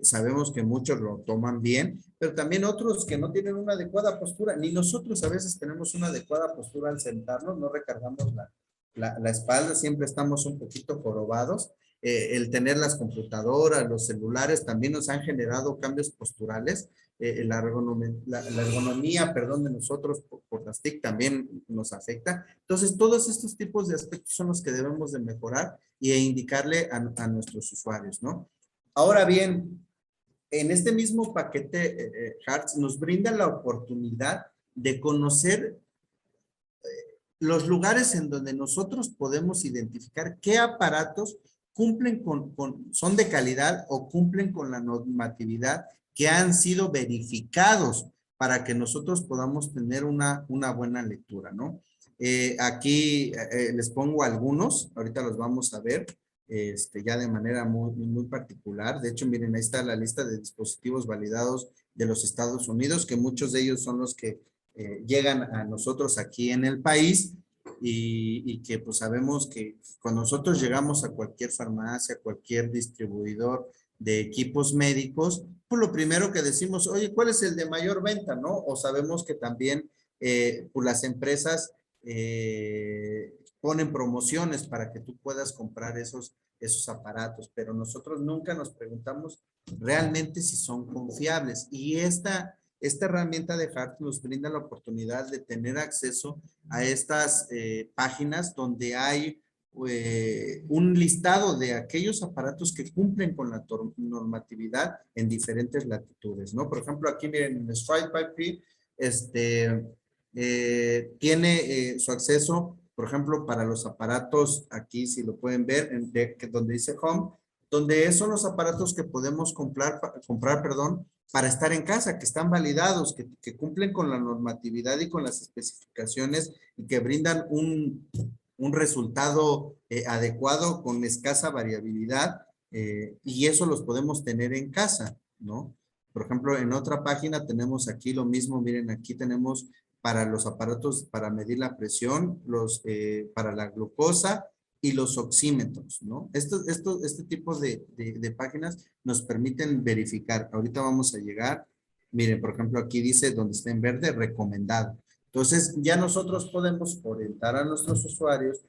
Sabemos que muchos lo toman bien, pero también otros que no tienen una adecuada postura. Ni nosotros a veces tenemos una adecuada postura al sentarnos, no recargamos la espalda, siempre estamos un poquito jorobados. El tener las computadoras, los celulares también nos han generado cambios posturales. La ergonomía, perdón, de nosotros por las TIC también nos afecta. Entonces, todos estos tipos de aspectos son los que debemos de mejorar e indicarle a nuestros usuarios, ¿no? Ahora bien, en este mismo paquete Hertz nos brinda la oportunidad de conocer los lugares en donde nosotros podemos identificar qué aparatos cumplen son de calidad o cumplen con la normatividad que han sido verificados para que nosotros podamos tener una buena lectura, ¿no? Aquí les pongo algunos, ahorita los vamos a ver, ya de manera muy particular. De hecho, miren, ahí está la lista de dispositivos validados de los Estados Unidos, que muchos de ellos son los que llegan a nosotros aquí en el país y que pues sabemos que cuando nosotros llegamos a cualquier farmacia, cualquier distribuidor de equipos médicos, pues lo primero que decimos, oye, ¿cuál es el de mayor venta, no? O sabemos que también pues las empresas ponen promociones para que tú puedas comprar esos aparatos, pero nosotros nunca nos preguntamos realmente si son confiables. Y esta herramienta de Hart nos brinda la oportunidad de tener acceso a estas páginas donde hay un listado de aquellos aparatos que cumplen con la normatividad en diferentes latitudes, ¿no? Por ejemplo, aquí miren, en Stride Pipe, tiene su acceso, por ejemplo, para los aparatos, aquí si lo pueden ver, donde dice Home, donde son los aparatos que podemos comprar, perdón, para estar en casa, que están validados, que cumplen con la normatividad y con las especificaciones y que brindan un resultado adecuado con escasa variabilidad y eso los podemos tener en casa, ¿no? Por ejemplo, en otra página tenemos aquí lo mismo, miren, aquí tenemos para los aparatos para medir la presión, para la glucosa y los oxímetros, ¿no? Este tipo de páginas nos permiten verificar. Ahorita vamos a llegar, miren, por ejemplo, aquí dice donde está en verde, recomendado. Entonces, ya nosotros podemos orientar a nuestros usuarios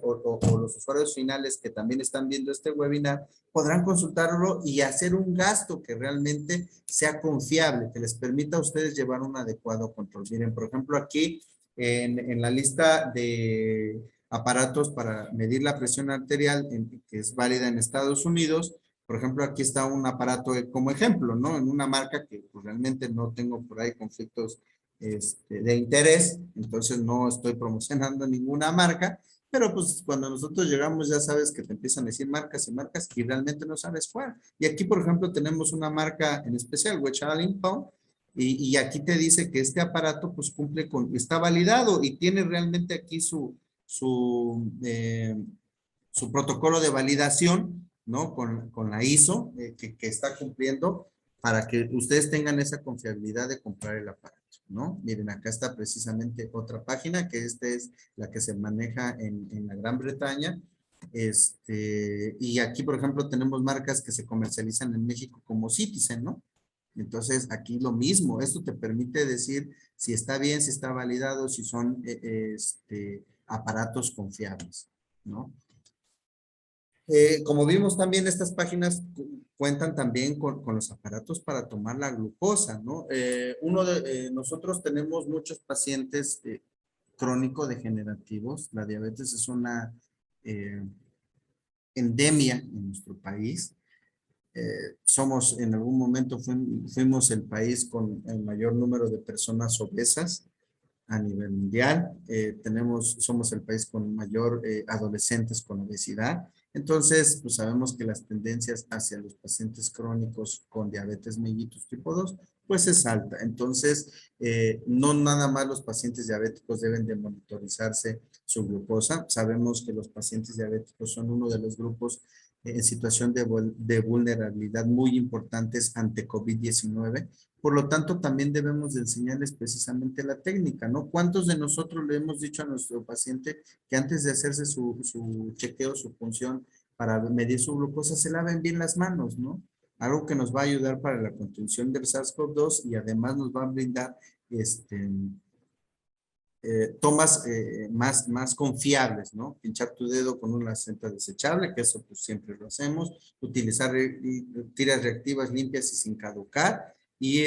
o los usuarios finales que también están viendo este webinar, podrán consultarlo y hacer un gasto que realmente sea confiable, que les permita a ustedes llevar un adecuado control. Miren, por ejemplo, aquí en la lista de aparatos para medir la presión arterial, que es válida en Estados Unidos, por ejemplo, aquí está un aparato como ejemplo, ¿no? En una marca que pues, realmente no tengo por ahí conflictos de interés, entonces no estoy promocionando ninguna marca, pero pues cuando nosotros llegamos ya sabes que te empiezan a decir marcas y marcas y realmente no sabes cuál. Y aquí, por ejemplo, tenemos una marca en especial, Wedge Allen Pump, y aquí te dice que este aparato pues cumple está validado y tiene realmente aquí su protocolo de validación, ¿no? Con la ISO que está cumpliendo para que ustedes tengan esa confiabilidad de comprar el aparato, ¿no? Miren, acá está precisamente otra página, que esta es la que se maneja en la Gran Bretaña. Y aquí, por ejemplo, tenemos marcas que se comercializan en México como Citizen, ¿no? Entonces, aquí lo mismo, esto te permite decir si está bien, si está validado, si son aparatos confiables, ¿no? Como vimos también, estas páginas cuentan también con los aparatos para tomar la glucosa, ¿no? Nosotros tenemos muchos pacientes crónico-degenerativos. La diabetes es una endemia en nuestro país. En algún momento fuimos el país con el mayor número de personas obesas a nivel mundial. Somos el país con mayor adolescentes con obesidad. Entonces, pues sabemos que las tendencias hacia los pacientes crónicos con diabetes mellitus tipo 2, pues es alta. Entonces, no nada más los pacientes diabéticos deben de monitorizarse su glucosa. Sabemos que los pacientes diabéticos son uno de los grupos en situación de vulnerabilidad muy importantes ante COVID-19. Por lo tanto, también debemos de enseñarles precisamente la técnica, ¿no? ¿Cuántos de nosotros le hemos dicho a nuestro paciente que antes de hacerse su chequeo, su punción para medir su glucosa, se laven bien las manos, ¿no? Algo que nos va a ayudar para la contención del SARS-CoV-2 y además nos va a brindar tomas más confiables, ¿no? Pinchar tu dedo con una cinta desechable, que eso pues siempre lo hacemos, utilizar tiras reactivas limpias y sin caducar, y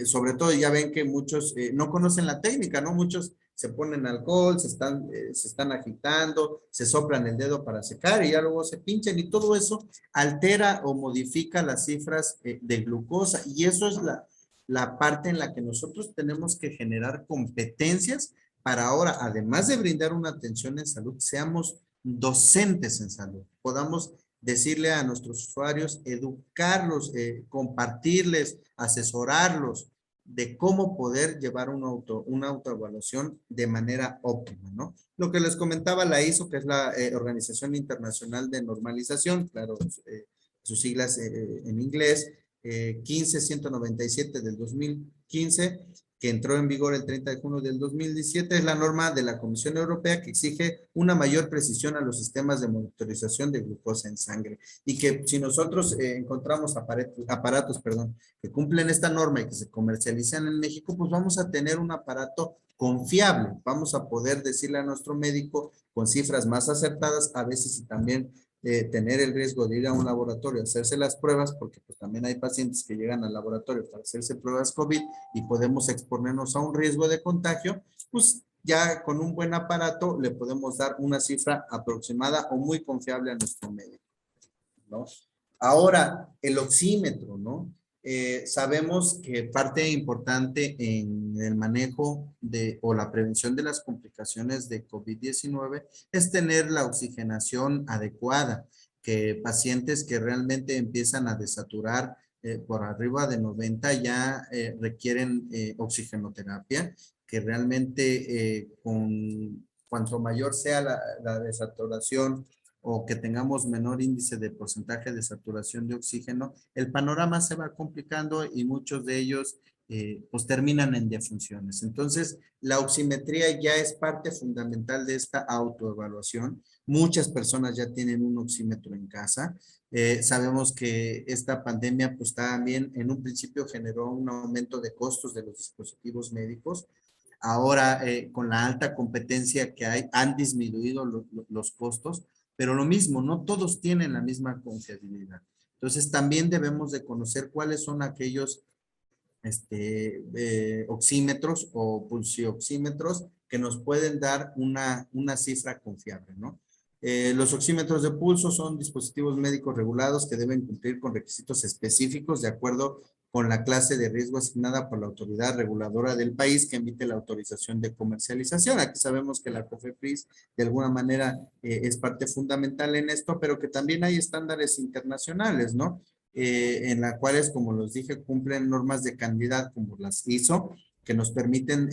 sobre todo ya ven que muchos no conocen la técnica, ¿no? Muchos se ponen alcohol, se están agitando, se soplan el dedo para secar y ya luego se pinchan y todo eso altera o modifica las cifras de glucosa y eso es la parte en la que nosotros tenemos que generar competencias para ahora, además de brindar una atención en salud, seamos docentes en salud, podamos decirle a nuestros usuarios, educarlos, compartirles, asesorarlos de cómo poder llevar una autoevaluación de manera óptima, ¿no? Lo que les comentaba la ISO, que es la Organización Internacional de Normalización, claro, sus siglas en inglés, 15197 del 2015, que entró en vigor el 30 de junio del 2017, es la norma de la Comisión Europea que exige una mayor precisión a los sistemas de monitorización de glucosa en sangre. Y que si nosotros encontramos aparatos, que cumplen esta norma y que se comercializan en México, pues vamos a tener un aparato confiable. Vamos a poder decirle a nuestro médico con cifras más acertadas, a veces y también tener el riesgo de ir a un laboratorio a hacerse las pruebas, porque pues también hay pacientes que llegan al laboratorio para hacerse pruebas COVID y podemos exponernos a un riesgo de contagio, pues ya con un buen aparato le podemos dar una cifra aproximada o muy confiable a nuestro médico, ¿no? Ahora, el oxímetro, ¿no? Sabemos que parte importante en el manejo o la prevención de las complicaciones de COVID-19 es tener la oxigenación adecuada, que pacientes que realmente empiezan a desaturar por arriba de 90 ya requieren oxigenoterapia, que realmente cuanto mayor sea la desaturación o que tengamos menor índice de porcentaje de saturación de oxígeno, el panorama se va complicando y muchos de ellos pues terminan en defunciones. Entonces, la oximetría ya es parte fundamental de esta autoevaluación. Muchas personas ya tienen un oxímetro en casa. Sabemos que esta pandemia pues también en un principio generó un aumento de costos de los dispositivos médicos. Ahora, con la alta competencia que hay, han disminuido los costos, pero lo mismo, no todos tienen la misma confiabilidad. Entonces, también debemos de conocer cuáles son aquellos oxímetros o pulsioxímetros que nos pueden dar una cifra confiable, ¿no? Los oxímetros de pulso son dispositivos médicos regulados que deben cumplir con requisitos específicos de acuerdo con la clase de riesgo asignada por la autoridad reguladora del país que emite la autorización de comercialización. Aquí sabemos que la COFEPRIS de alguna manera es parte fundamental en esto, pero que también hay estándares internacionales, ¿no? En las cuales, como los dije, cumplen normas de calidad como las ISO, que nos permiten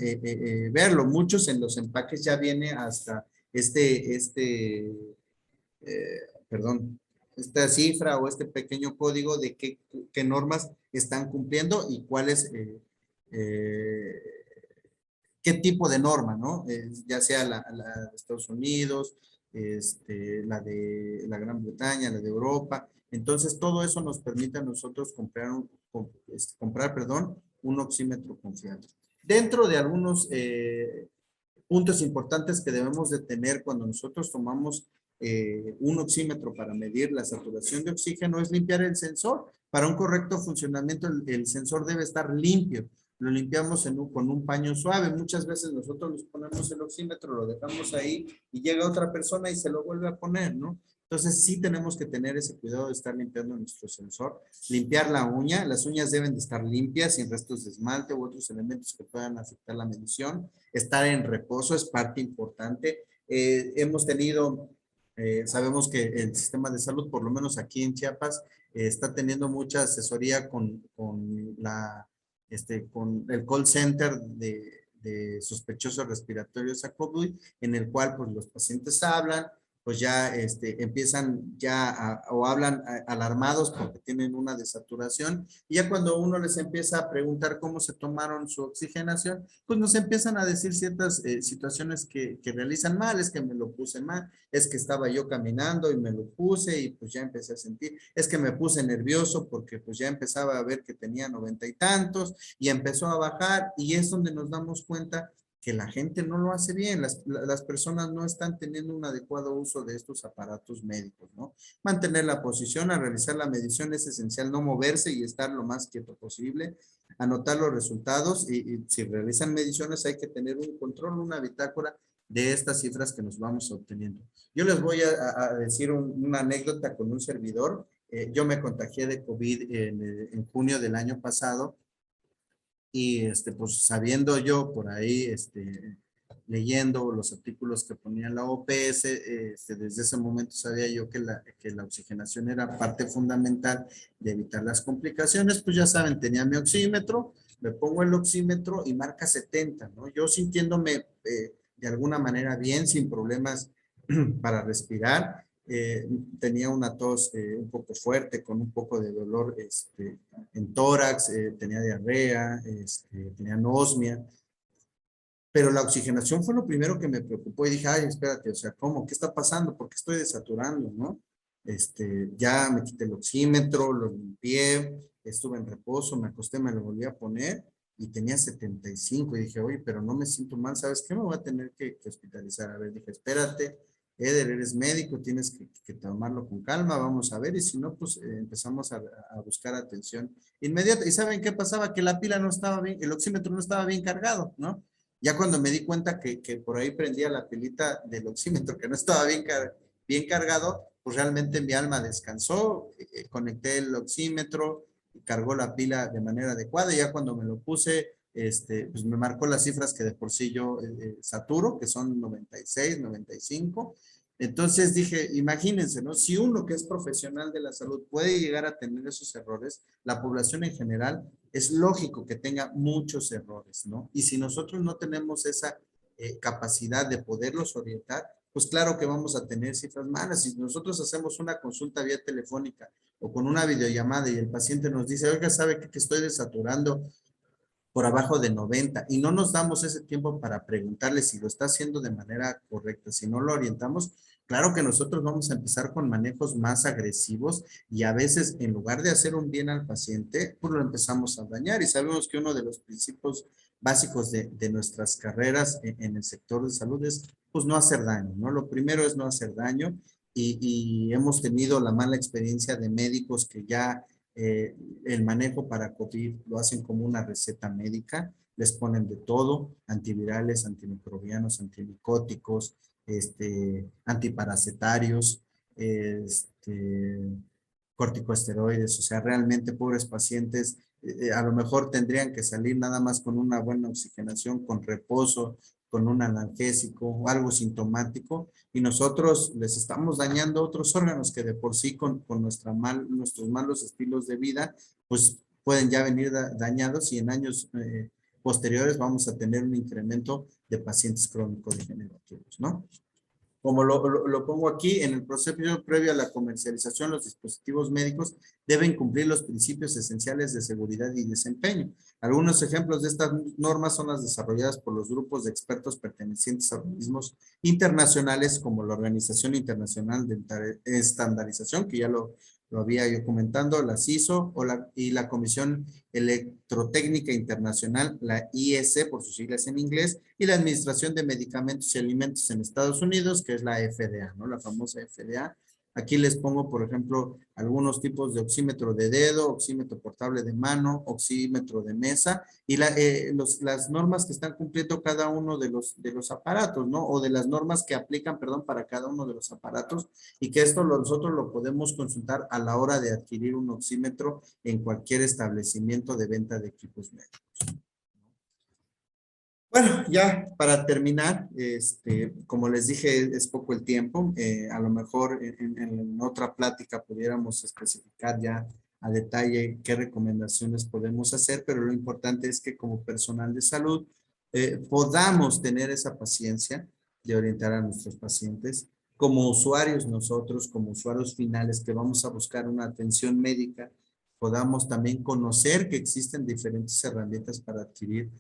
verlo. Muchos en los empaques ya viene hasta perdón, esta cifra o este pequeño código de qué normas están cumpliendo y cuáles, qué tipo de norma, ¿no? Ya sea la de Estados Unidos, la de la Gran Bretaña, la de Europa. Entonces, todo eso nos permite a nosotros comprar, perdón, un oxímetro confiable. Dentro de algunos puntos importantes que debemos de tener cuando nosotros tomamos un oxímetro para medir la saturación de oxígeno es limpiar el sensor. Para un correcto funcionamiento, el sensor debe estar limpio. Lo limpiamos con un paño suave. Muchas veces nosotros nos ponemos el oxímetro, lo dejamos ahí y llega otra persona y se lo vuelve a poner, ¿no? Entonces sí tenemos que tener ese cuidado de estar limpiando nuestro sensor. Limpiar la uña. Las uñas deben de estar limpias, sin restos de esmalte u otros elementos que puedan afectar la medición. Estar en reposo es parte importante. Hemos tenido, sabemos que el sistema de salud, por lo menos aquí en Chiapas, está teniendo mucha asesoría con el call center de sospechosos respiratorios a COVID, en el cual pues los pacientes hablan, pues ya empiezan o hablan alarmados porque tienen una desaturación, y ya cuando uno les empieza a preguntar cómo se tomaron su oxigenación, pues nos empiezan a decir ciertas situaciones que realizan mal. Es que me lo puse mal, es que estaba yo caminando y me lo puse y pues ya empecé a sentir, es que me puse nervioso porque pues ya empezaba a ver que tenía 90 y tantos y empezó a bajar, y es donde nos damos cuenta que la gente no lo hace bien, las personas no están teniendo un adecuado uso de estos aparatos médicos, ¿no? Mantener la posición al realizar la medición es esencial, no moverse y estar lo más quieto posible, anotar los resultados y si realizan mediciones hay que tener un control, una bitácora de estas cifras que nos vamos obteniendo. Yo les voy a decir una anécdota con un servidor. Yo me contagié de COVID en junio del año pasado. Y pues sabiendo yo por ahí leyendo los artículos que ponía la OPS, desde ese momento sabía yo que la oxigenación era parte fundamental de evitar las complicaciones. Pues ya saben, tenía mi oxímetro, me pongo el oxímetro y marca 70, ¿no? Yo sintiéndome de alguna manera bien, sin problemas para respirar. Tenía una tos un poco fuerte, con un poco de dolor en tórax, tenía diarrea, tenía anosmia. Pero la oxigenación fue lo primero que me preocupó y dije, ay, espérate, o sea, ¿cómo? ¿Qué está pasando? ¿Por qué estoy desaturando, no? Ya me quité el oxímetro, lo limpié, estuve en reposo, me acosté, me lo volví a poner y tenía 75 y dije, oye, pero no me siento mal, ¿sabes qué? Me voy a tener que hospitalizar. A ver, dije, espérate, Eder, eres médico, tienes que tomarlo con calma, vamos a ver, y si no, pues empezamos a buscar atención inmediata. ¿Y saben qué pasaba? Que la pila no estaba bien, el oxímetro no estaba bien cargado, ¿no? Ya cuando me di cuenta que por ahí prendía la pilita del oxímetro, que no estaba bien cargado, pues realmente mi alma descansó, conecté el oxímetro, cargó la pila de manera adecuada, y ya cuando me lo puse, pues me marcó las cifras que de por sí yo saturo, que son 96, 95. Entonces dije, imagínense, ¿no? Si uno que es profesional de la salud puede llegar a tener esos errores, la población en general es lógico que tenga muchos errores, ¿no? Y si nosotros no tenemos esa capacidad de poderlos orientar, pues claro que vamos a tener cifras malas. Si nosotros hacemos una consulta vía telefónica o con una videollamada y el paciente nos dice, oiga, ¿sabe qué? Que estoy desaturando por abajo de 90 y no nos damos ese tiempo para preguntarle si lo está haciendo de manera correcta, si no lo orientamos, claro que nosotros vamos a empezar con manejos más agresivos y a veces en lugar de hacer un bien al paciente, pues lo empezamos a dañar, y sabemos que uno de los principios básicos de nuestras carreras en el sector de salud es pues no hacer daño, ¿no? Lo primero es no hacer daño, y hemos tenido la mala experiencia de médicos que ya el manejo para COVID lo hacen como una receta médica, les ponen de todo, antivirales, antimicrobianos, antimicóticos, antiparasitarios, corticosteroides, o sea, realmente pobres pacientes, a lo mejor tendrían que salir nada más con una buena oxigenación, con reposo, con un analgésico o algo sintomático, y nosotros les estamos dañando otros órganos que de por sí con nuestros malos estilos de vida, pues pueden ya venir dañados, y en años posteriores vamos a tener un incremento de pacientes crónico-degenerativos, ¿no? Como lo pongo aquí, en el proceso previo a la comercialización, los dispositivos médicos deben cumplir los principios esenciales de seguridad y desempeño. Algunos ejemplos de estas normas son las desarrolladas por los grupos de expertos pertenecientes a organismos internacionales como la Organización Internacional de Estandarización, que ya lo había yo comentando, la CISO y la Comisión Electrotécnica Internacional, la IEC por sus siglas en inglés, y la Administración de Medicamentos y Alimentos en Estados Unidos, que es la FDA, ¿no? La famosa FDA. Aquí les pongo, por ejemplo, algunos tipos de oxímetro de dedo, oxímetro portable de mano, oxímetro de mesa, y las normas que están cumpliendo cada uno de los aparatos, ¿no? O de las normas que aplican, perdón, para cada uno de los aparatos, y que esto nosotros lo podemos consultar a la hora de adquirir un oxímetro en cualquier establecimiento de venta de equipos médicos. Bueno, ya para terminar, como les dije, es poco el tiempo. A lo mejor en otra plática pudiéramos especificar ya a detalle qué recomendaciones podemos hacer, pero lo importante es que como personal de salud podamos tener esa paciencia de orientar a nuestros pacientes. Como usuarios nosotros, como usuarios finales que vamos a buscar una atención médica, podamos también conocer que existen diferentes herramientas para adquirir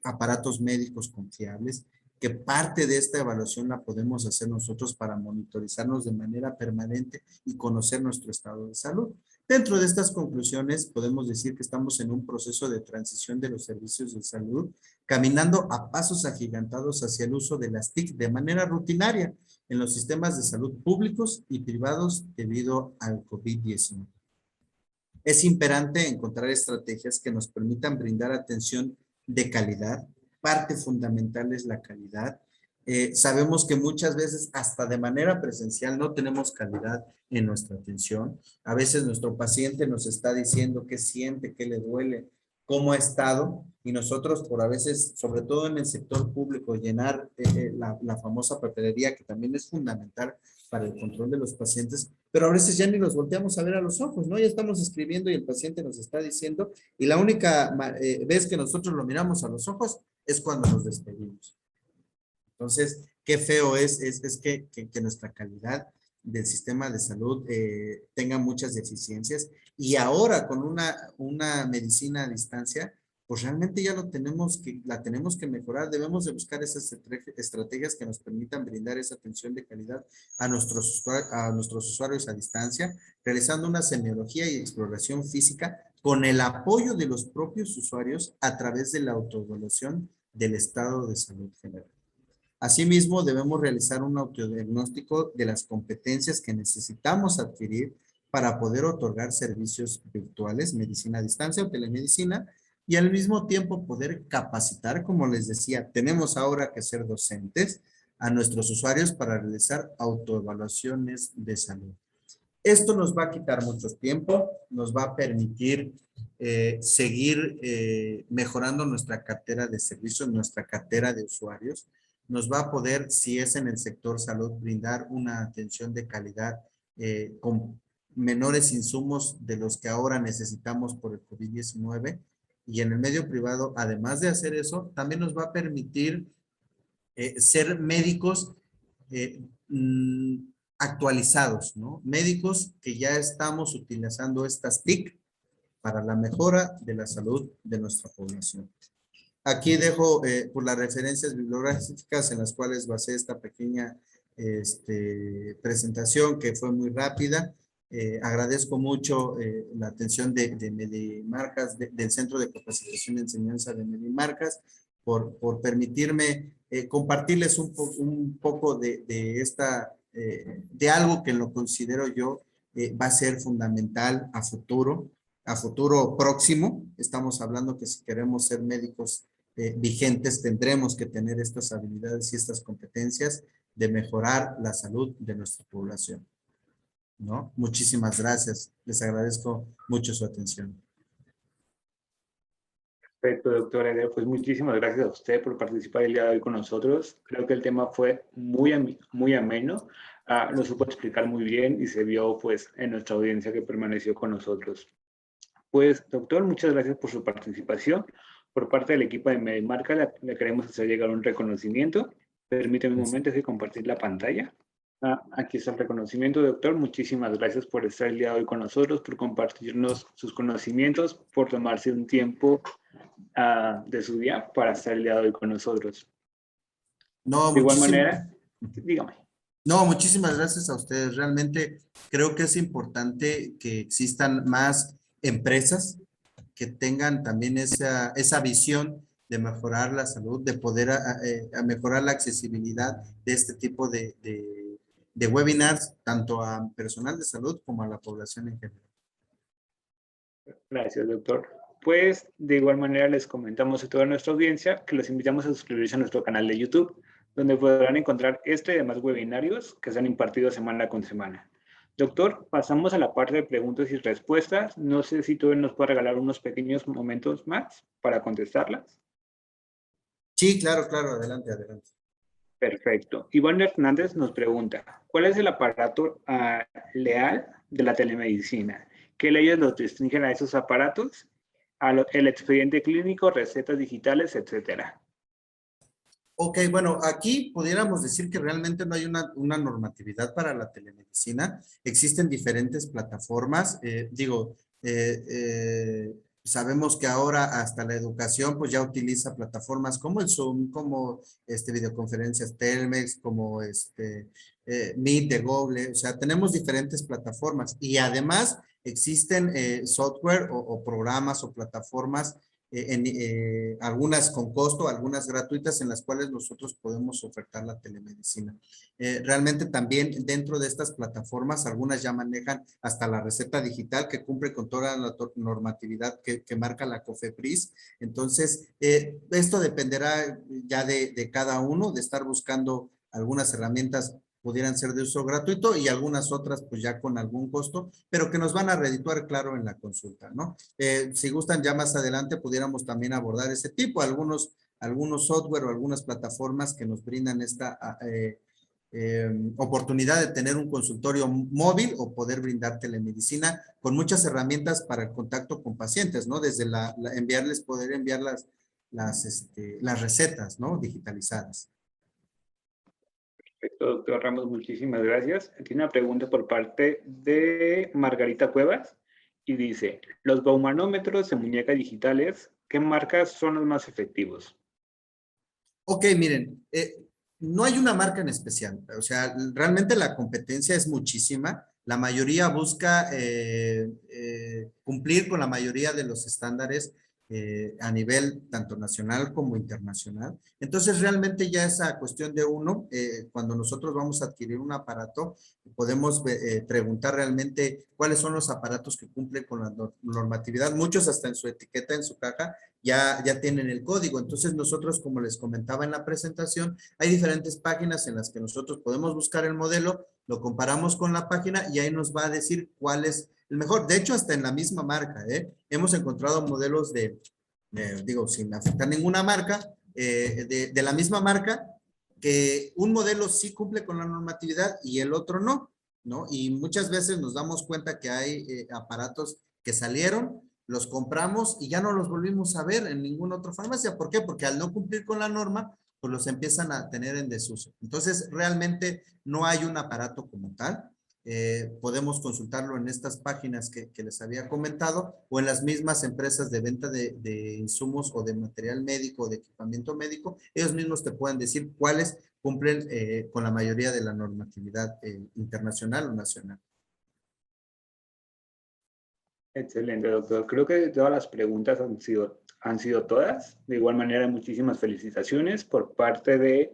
aparatos médicos confiables, que parte de esta evaluación la podemos hacer nosotros para monitorizarnos de manera permanente y conocer nuestro estado de salud. Dentro de estas conclusiones podemos decir que estamos en un proceso de transición de los servicios de salud, caminando a pasos agigantados hacia el uso de las TIC de manera rutinaria en los sistemas de salud públicos y privados debido al COVID-19. Es imperante encontrar estrategias que nos permitan brindar atención de calidad. Parte fundamental es la calidad. Sabemos que muchas veces hasta de manera presencial no tenemos calidad en nuestra atención. A veces nuestro paciente nos está diciendo qué siente, qué le duele, cómo ha estado y nosotros por a veces, sobre todo en el sector público, llenar la famosa papelería que también es fundamental para el control de los pacientes, pero a veces ya ni los volteamos a ver a los ojos, ¿no? Ya estamos escribiendo y el paciente nos está diciendo y la única vez que nosotros lo miramos a los ojos es cuando nos despedimos. Entonces, qué feo es que nuestra calidad del sistema de salud tenga muchas deficiencias y ahora con una medicina a distancia, pues realmente ya la tenemos que mejorar. Debemos de buscar esas estrategias que nos permitan brindar esa atención de calidad a nuestros usuarios a distancia, realizando una semiología y exploración física con el apoyo de los propios usuarios a través de la autoevaluación del estado de salud general. Asimismo, debemos realizar un autodiagnóstico de las competencias que necesitamos adquirir para poder otorgar servicios virtuales, medicina a distancia o telemedicina, y al mismo tiempo poder capacitar, como les decía, tenemos ahora que ser docentes a nuestros usuarios para realizar autoevaluaciones de salud. Esto nos va a quitar mucho tiempo, nos va a permitir seguir mejorando nuestra cartera de servicios, nuestra cartera de usuarios. Nos va a poder, si es en el sector salud, brindar una atención de calidad con menores insumos de los que ahora necesitamos por el COVID-19. Y en el medio privado, además de hacer eso, también nos va a permitir ser médicos actualizados, ¿no? Médicos que ya estamos utilizando estas TIC para la mejora de la salud de nuestra población. Aquí dejo por las referencias bibliográficas en las cuales basé esta pequeña presentación que fue muy rápida. Agradezco mucho la atención de Medimarcas, del Centro de Capacitación y Enseñanza de Medimarcas, por permitirme compartirles un poco de algo que lo considero yo va a ser fundamental a futuro próximo. Estamos hablando que si queremos ser médicos vigentes, tendremos que tener estas habilidades y estas competencias de mejorar la salud de nuestra población, ¿no? Muchísimas gracias. Les agradezco mucho su atención. Perfecto, doctor Eder. Pues muchísimas gracias a usted por participar el día de hoy con nosotros. Creo que el tema fue muy ameno. Lo supo explicar muy bien y se vio pues en nuestra audiencia que permaneció con nosotros. Pues, doctor, muchas gracias por su participación. Por parte del equipo de Medimarca le queremos hacer llegar un reconocimiento. Permíteme un momento de compartir la pantalla. Aquí está el reconocimiento, doctor. Muchísimas gracias por estar el día de hoy con nosotros, por compartirnos sus conocimientos, por tomarse un tiempo de su día para estar el día de hoy con nosotros. No, de igual manera, dígame. No, muchísimas gracias a ustedes. Realmente creo que es importante que existan más empresas que tengan también esa visión de mejorar la salud, de poder mejorar la accesibilidad de este tipo de webinars, tanto a personal de salud como a la población en general. Gracias, doctor. Pues de igual manera les comentamos a toda nuestra audiencia que los invitamos a suscribirse a nuestro canal de YouTube, donde podrán encontrar este y demás webinarios que se han impartido semana con semana. Doctor, pasamos a la parte de preguntas y respuestas. No sé si tú nos puedes regalar unos pequeños momentos más para contestarlas. Sí, claro, adelante. Perfecto. Iván Hernández nos pregunta, ¿cuál es el aparato leal de la telemedicina? ¿Qué leyes los distinguen a esos aparatos? El expediente clínico, recetas digitales, etcétera. Ok, bueno, aquí pudiéramos decir que realmente no hay una normatividad para la telemedicina. Existen diferentes plataformas. Sabemos que ahora hasta la educación pues ya utiliza plataformas como el Zoom, como videoconferencias Telmex, como Meet de Google. O sea, tenemos diferentes plataformas y además existen software o programas o plataformas algunas con costo, algunas gratuitas en las cuales nosotros podemos ofertar la telemedicina. Realmente también dentro de estas plataformas, algunas ya manejan hasta la receta digital que cumple con toda la normatividad que marca la COFEPRIS. Entonces, esto dependerá ya de cada uno, de estar buscando algunas herramientas pudieran ser de uso gratuito y algunas otras pues ya con algún costo, pero que nos van a redituar claro en la consulta, ¿no? Si gustan ya más adelante pudiéramos también abordar ese tipo, algunos software o algunas plataformas que nos brindan esta oportunidad de tener un consultorio móvil o poder brindar telemedicina con muchas herramientas para el contacto con pacientes, ¿no? Desde poder enviar las recetas, ¿no? Digitalizadas. Perfecto, doctor Ramos, muchísimas gracias. Aquí una pregunta por parte de Margarita Cuevas y dice, los baumanómetros de muñecas digitales, ¿qué marcas son los más efectivos? Ok, miren, no hay una marca en especial, o sea, realmente la competencia es muchísima. La mayoría busca cumplir con la mayoría de los estándares a nivel tanto nacional como internacional. Entonces, realmente ya esa cuestión de uno, cuando nosotros vamos a adquirir un aparato, podemos preguntar realmente cuáles son los aparatos que cumplen con la normatividad. Muchos hasta en su etiqueta, en su caja, ya tienen el código. Entonces nosotros, como les comentaba en la presentación, hay diferentes páginas en las que nosotros podemos buscar el modelo, lo comparamos con la página y ahí nos va a decir cuál es el mejor. De hecho, hasta en la misma marca, hemos encontrado modelos digo, sin afectar ninguna marca, de la misma marca, que un modelo sí cumple con la normatividad y el otro no, ¿no? Y muchas veces nos damos cuenta que hay aparatos que salieron, los compramos y ya no los volvimos a ver en ninguna otra farmacia. ¿Por qué? Porque al no cumplir con la norma, pues los empiezan a tener en desuso. Entonces, realmente no hay un aparato como tal. Podemos consultarlo en estas páginas que les había comentado o en las mismas empresas de venta de insumos o de material médico o de equipamiento médico. Ellos mismos te pueden decir cuáles cumplen con la mayoría de la normatividad internacional o nacional. Excelente, doctor. Creo que todas las preguntas han sido todas. De igual manera, muchísimas felicitaciones por parte de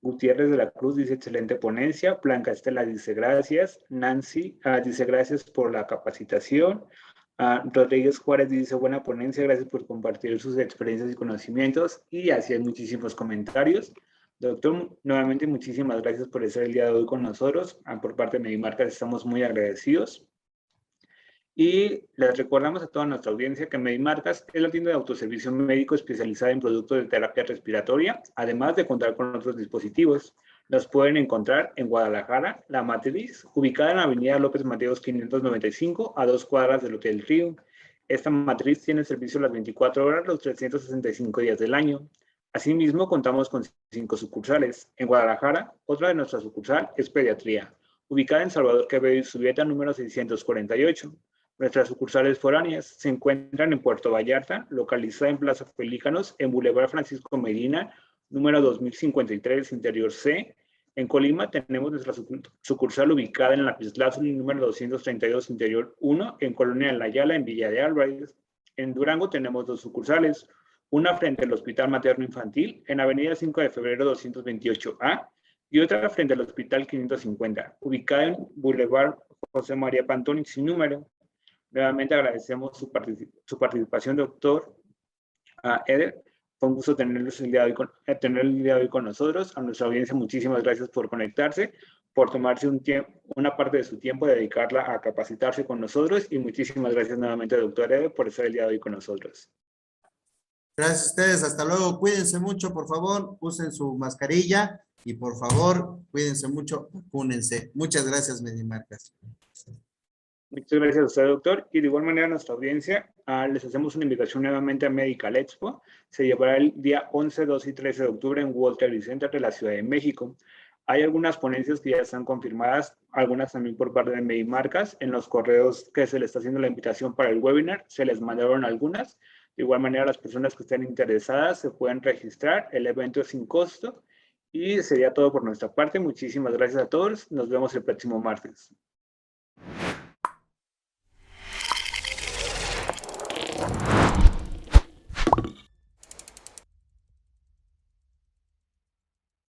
Gutiérrez de la Cruz, dice excelente ponencia. Blanca Estela dice gracias. Nancy dice gracias por la capacitación. Rodríguez Juárez dice buena ponencia, gracias por compartir sus experiencias y conocimientos. Y así hay muchísimos comentarios. Doctor, nuevamente muchísimas gracias por estar el día de hoy con nosotros. Por parte de Medimarcas estamos muy agradecidos. Y les recordamos a toda nuestra audiencia que Medimarcas es la tienda de autoservicio médico especializada en productos de terapia respiratoria, además de contar con otros dispositivos. Los pueden encontrar en Guadalajara, La Matriz, ubicada en la avenida López Mateos 595, a 2 cuadras del Hotel Río. Esta matriz tiene servicio las 24 horas, los 365 días del año. Asimismo, contamos con 5 sucursales. En Guadalajara, otra de nuestras sucursales es Pediatría, ubicada en Salvador Quevedo y Zubieta, número 648. Nuestras sucursales foráneas se encuentran en Puerto Vallarta, localizada en Plaza Pelícanos, en Boulevard Francisco Medina, número 2053, Interior C. En Colima tenemos nuestra sucursal ubicada en Lapislázuli, número 232, Interior 1, en Colonia de La Ayala, en Villa de Álvarez. En Durango tenemos 2 sucursales, una frente al Hospital Materno Infantil, en Avenida 5 de Febrero 228A, y otra frente al Hospital 550, ubicada en Boulevard José María Pantoni, sin número. Nuevamente agradecemos su participación, doctor Eder. Fue un gusto tenerlos el día de hoy con nosotros. A nuestra audiencia, muchísimas gracias por conectarse, por tomarse una parte de su tiempo, dedicarla a capacitarse con nosotros. Y muchísimas gracias nuevamente, doctor Eder, por estar el día de hoy con nosotros. Gracias a ustedes. Hasta luego. Cuídense mucho, por favor. Usen su mascarilla y por favor, cuídense mucho. Vacúnense. Muchas gracias, Medimarcas. Muchas gracias a usted, doctor. Y de igual manera a nuestra audiencia, les hacemos una invitación nuevamente a Medical Expo. Se llevará el día 11, 12 y 13 de octubre en World Trade Center de la Ciudad de México. Hay algunas ponencias que ya están confirmadas, algunas también por parte de Medimarcas. En los correos que se les está haciendo la invitación para el webinar, se les mandaron algunas. De igual manera, las personas que estén interesadas se pueden registrar. El evento es sin costo. Y sería todo por nuestra parte. Muchísimas gracias a todos. Nos vemos el próximo martes.